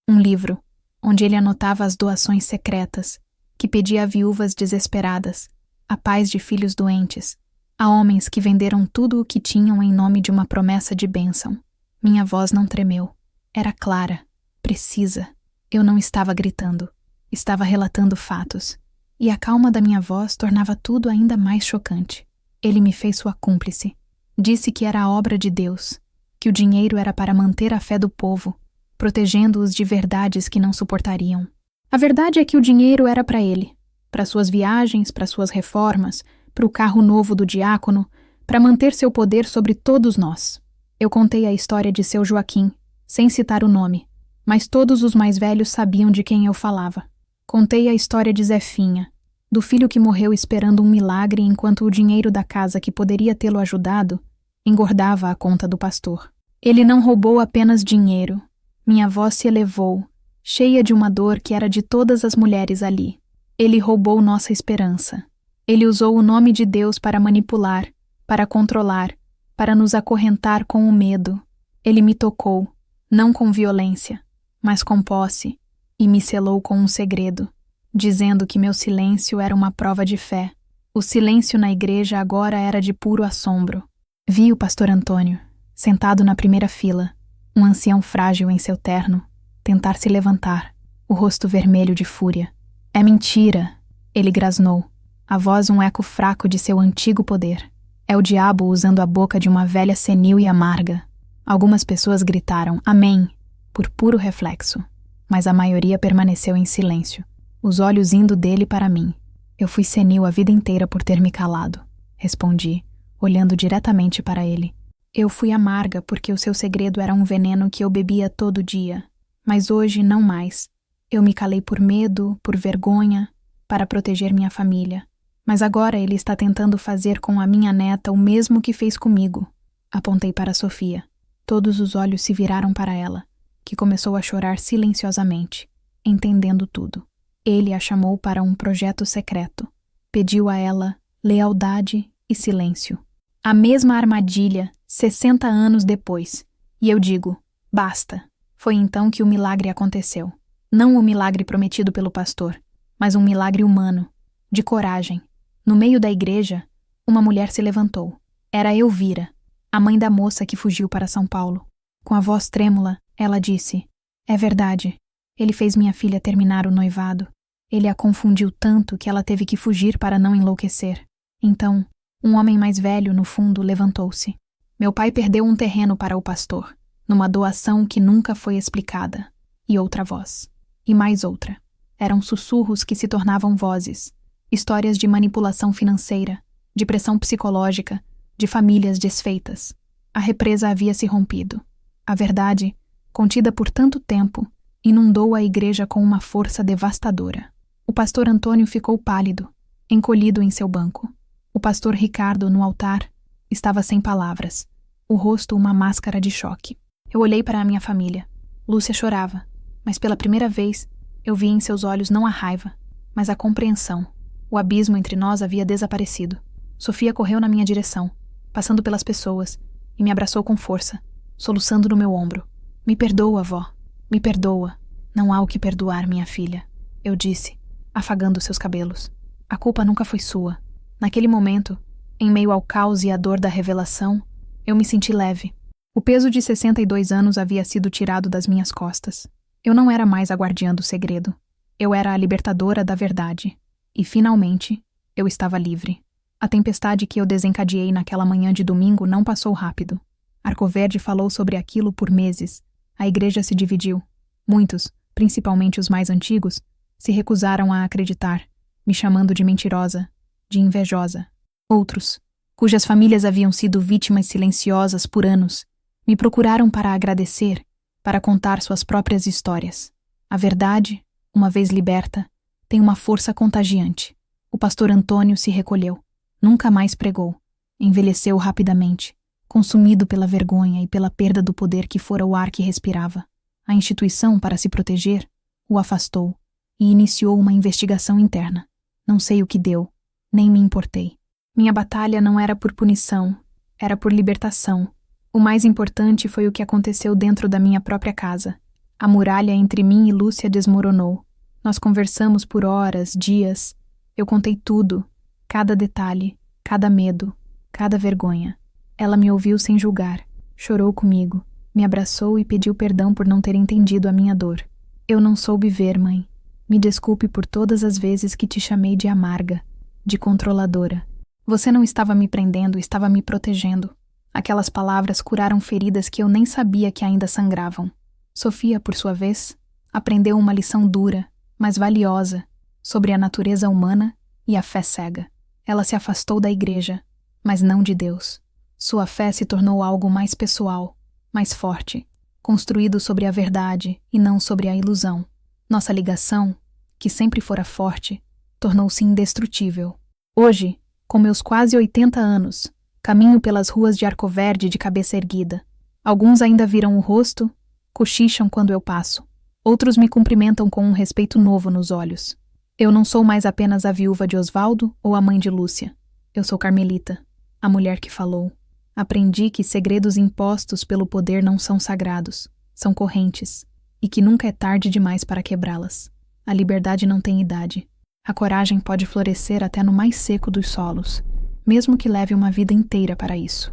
Um livro onde ele anotava as doações secretas que pedia a viúvas desesperadas, a pais de filhos doentes, a homens que venderam tudo o que tinham em nome de uma promessa de bênção. Minha voz não tremeu. Era clara, precisa. Eu não estava gritando. Estava relatando fatos. E a calma da minha voz tornava tudo ainda mais chocante. Ele me fez sua cúmplice. Disse que era a obra de Deus, que o dinheiro era para manter a fé do povo, protegendo-os de verdades que não suportariam. A verdade é que o dinheiro era para ele, para suas viagens, para suas reformas, para o carro novo do diácono, para manter seu poder sobre todos nós. Eu contei a história de seu Joaquim, sem citar o nome, mas todos os mais velhos sabiam de quem eu falava. Contei a história de Zefinha, do filho que morreu esperando um milagre enquanto o dinheiro da casa que poderia tê-lo ajudado engordava a conta do pastor. Ele não roubou apenas dinheiro. Minha voz se elevou, cheia de uma dor que era de todas as mulheres ali. Ele roubou nossa esperança. Ele usou o nome de Deus para manipular, para controlar, para nos acorrentar com o medo. Ele me tocou, não com violência, mas com posse, e me selou com um segredo, dizendo que meu silêncio era uma prova de fé. O silêncio na igreja agora era de puro assombro. Vi o pastor Antônio, sentado na primeira fila, um ancião frágil em seu terno, tentar se levantar, o rosto vermelho de fúria. É mentira, ele grasnou, a voz um eco fraco de seu antigo poder. É o diabo usando a boca de uma velha senil e amarga. Algumas pessoas gritaram amém, por puro reflexo, mas a maioria permaneceu em silêncio, os olhos indo dele para mim. Eu fui senil a vida inteira por ter me calado, respondi, olhando diretamente para ele. Eu fui amarga porque o seu segredo era um veneno que eu bebia todo dia, mas hoje não mais. Eu me calei por medo, por vergonha, para proteger minha família. Mas agora ele está tentando fazer com a minha neta o mesmo que fez comigo. Apontei para Sofia. Todos os olhos se viraram para ela, que começou a chorar silenciosamente, entendendo tudo. Ele a chamou para um projeto secreto. Pediu a ela lealdade e silêncio. A mesma armadilha, 60 anos depois. E eu digo, basta. Foi então que o milagre aconteceu. Não o milagre prometido pelo pastor, mas um milagre humano, de coragem. No meio da igreja, uma mulher se levantou. Era Elvira, a mãe da moça que fugiu para São Paulo. Com a voz trêmula, ela disse, é verdade, ele fez minha filha terminar o noivado. Ele a confundiu tanto que ela teve que fugir para não enlouquecer. Então, um homem mais velho, no fundo, levantou-se. Meu pai perdeu um terreno para o pastor, numa doação que nunca foi explicada. E outra voz. E mais outra. Eram sussurros que se tornavam vozes. Histórias de manipulação financeira, de pressão psicológica, de famílias desfeitas. A represa havia se rompido. A verdade, contida por tanto tempo, inundou a igreja com uma força devastadora. O pastor Antônio ficou pálido, encolhido em seu banco. O pastor Ricardo, no altar, estava sem palavras, o rosto uma máscara de choque. Eu olhei para a minha família. Lúcia chorava, mas pela primeira vez eu vi em seus olhos não a raiva, mas a compreensão. O abismo entre nós havia desaparecido. Sofia correu na minha direção, passando pelas pessoas, e me abraçou com força, soluçando no meu ombro. Me perdoa, avó. Me perdoa. Não há o que perdoar, minha filha, eu disse, afagando seus cabelos. A culpa nunca foi sua. Naquele momento, em meio ao caos e à dor da revelação, eu me senti leve. O peso de 62 anos havia sido tirado das minhas costas. Eu não era mais a guardiã do segredo. Eu era a libertadora da verdade. E, finalmente, eu estava livre. A tempestade que eu desencadeei naquela manhã de domingo não passou rápido. Arcoverde falou sobre aquilo por meses. A igreja se dividiu. Muitos, principalmente os mais antigos, se recusaram a acreditar, me chamando de mentirosa, de invejosa. Outros, cujas famílias haviam sido vítimas silenciosas por anos, me procuraram para agradecer, para contar suas próprias histórias. A verdade, uma vez liberta, tem uma força contagiante. O pastor Antônio se recolheu. Nunca mais pregou. Envelheceu rapidamente, consumido pela vergonha e pela perda do poder que fora o ar que respirava. A instituição, para se proteger, o afastou e iniciou uma investigação interna. Não sei o que deu, nem me importei. Minha batalha não era por punição, era por libertação. O mais importante foi o que aconteceu dentro da minha própria casa. A muralha entre mim e Lúcia desmoronou. Nós conversamos por horas, dias. Eu contei tudo, cada detalhe, cada medo, cada vergonha. Ela me ouviu sem julgar, chorou comigo, me abraçou e pediu perdão por não ter entendido a minha dor. Eu não soube ver, mãe. Me desculpe por todas as vezes que te chamei de amarga, de controladora. Você não estava me prendendo, estava me protegendo. Aquelas palavras curaram feridas que eu nem sabia que ainda sangravam. Sofia, por sua vez, aprendeu uma lição dura, mas valiosa, sobre a natureza humana e a fé cega. Ela se afastou da igreja, mas não de Deus. Sua fé se tornou algo mais pessoal, mais forte, construído sobre a verdade e não sobre a ilusão. Nossa ligação, que sempre fora forte, tornou-se indestrutível. Hoje, com meus quase 80 anos, caminho pelas ruas de Arcoverde de cabeça erguida. Alguns ainda viram o rosto, cochicham quando eu passo. Outros me cumprimentam com um respeito novo nos olhos. Eu não sou mais apenas a viúva de Osvaldo ou a mãe de Lúcia. Eu sou Carmelita, a mulher que falou. Aprendi que segredos impostos pelo poder não são sagrados, são correntes, e que nunca é tarde demais para quebrá-las. A liberdade não tem idade. A coragem pode florescer até no mais seco dos solos, mesmo que leve uma vida inteira para isso.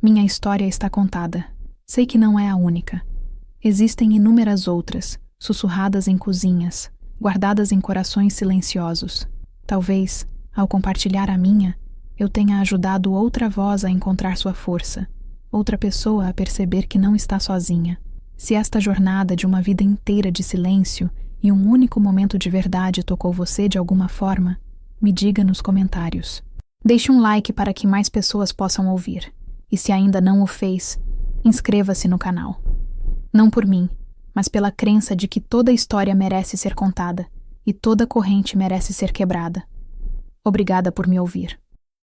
Minha história está contada. Sei que não é a única. Existem inúmeras outras, sussurradas em cozinhas, guardadas em corações silenciosos. Talvez, ao compartilhar a minha, eu tenha ajudado outra voz a encontrar sua força, outra pessoa a perceber que não está sozinha. Se esta jornada de uma vida inteira de silêncio e um único momento de verdade tocou você de alguma forma, me diga nos comentários. Deixe um like para que mais pessoas possam ouvir. E se ainda não o fez, inscreva-se no canal. Não por mim, mas pela crença de que toda história merece ser contada e toda corrente merece ser quebrada. Obrigada por me ouvir.